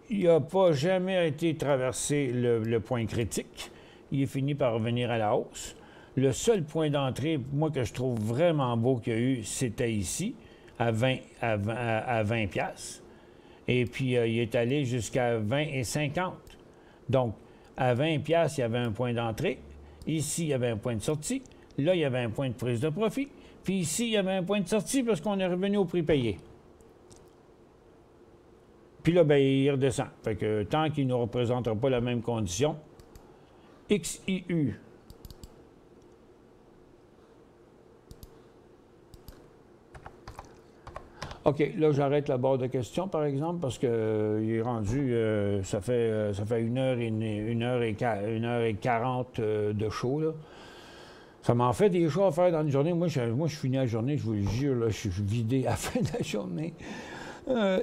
Il n'a pas jamais été traversé le point critique. Il est fini par revenir à la hausse. Le seul point d'entrée, moi, que je trouve vraiment beau qu'il y a eu, c'était ici, à 20 piastres. Et puis, il est allé jusqu'à 20 et 50. Donc, à 20 piastres, il y avait un point d'entrée. Ici, il y avait un point de sortie. Là, il y avait un point de prise de profit. Puis ici, il y avait un point de sortie parce qu'on est revenu au prix payé. Puis là, bien, il redescend. Fait que tant qu'il ne nous représentera pas la même condition, XIU. OK, là, j'arrête la barre de questions, par exemple, parce qu'il est rendu, ça fait 1h40 de show, là. Ça m'en fait des shows à faire dans une journée. Moi, je finis la journée, je vous le jure, là, je suis vidé à la fin de la journée.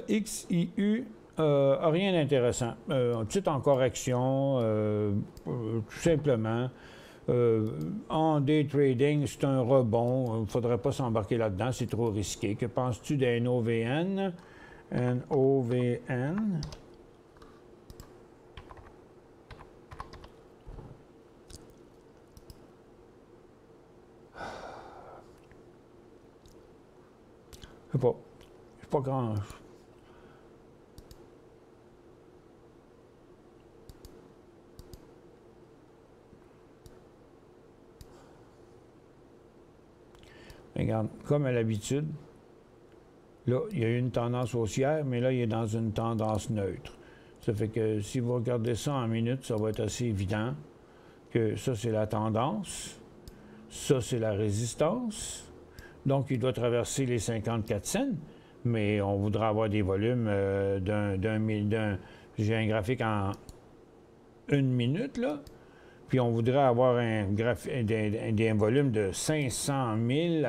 XIU, rien d'intéressant. Petit en correction, tout simplement. En day trading, c'est un rebond. Il ne faudrait pas s'embarquer là-dedans, c'est trop risqué. Que penses-tu d'un OVN? Un OVN. Je sais pas grand. Regarde, comme à l'habitude, là, il y a eu une tendance haussière, mais là, il est dans une tendance neutre. Ça fait que si vous regardez ça en minutes, ça va être assez évident que ça, c'est la tendance, ça, c'est la résistance. Donc, il doit traverser les 54 cents, mais on voudra avoir des volumes j'ai un graphique en 1 minute, là. Puis on voudrait avoir un volume de 500 000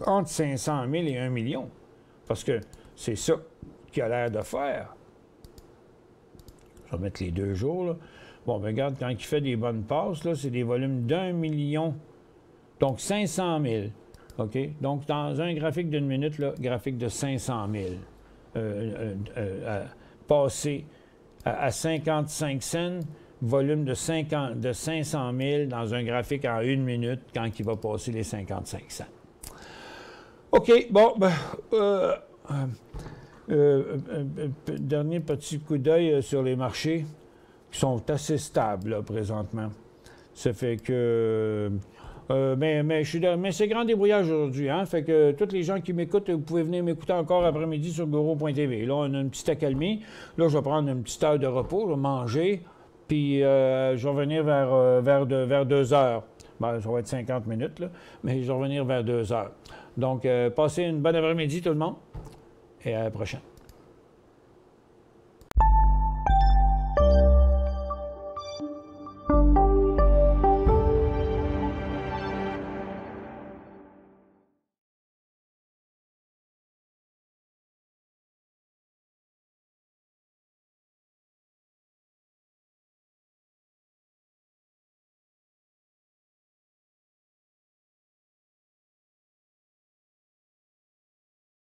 entre 500 000 et 1 million. Parce que c'est ça qu'il a l'air de faire. Je vais mettre les 2 jours, là. Bon, ben regarde, quand il fait des bonnes passes, là, c'est des volumes d'1 million. Donc 500 000. OK? Donc, dans un graphique d'une minute, là, graphique de 500 000. Passé à 55 cents, volume de 500 000 dans un graphique en 1 minute quand il va passer les 55 cents. OK, bon, dernier petit coup d'œil sur les marchés qui sont assez stables là, présentement. Ça fait que... mais c'est grand débrouillage aujourd'hui, hein? Fait que tous les gens qui m'écoutent, vous pouvez venir m'écouter encore après-midi sur Guru.tv. Là, on a une petite accalmie. Là, je vais prendre une petite heure de repos, je vais manger, puis je vais revenir vers 2 heures. Ben, ça va être 50 minutes, là, mais je vais revenir vers 2 heures. Donc, passez une bonne après-midi, tout le monde, et à la prochaine.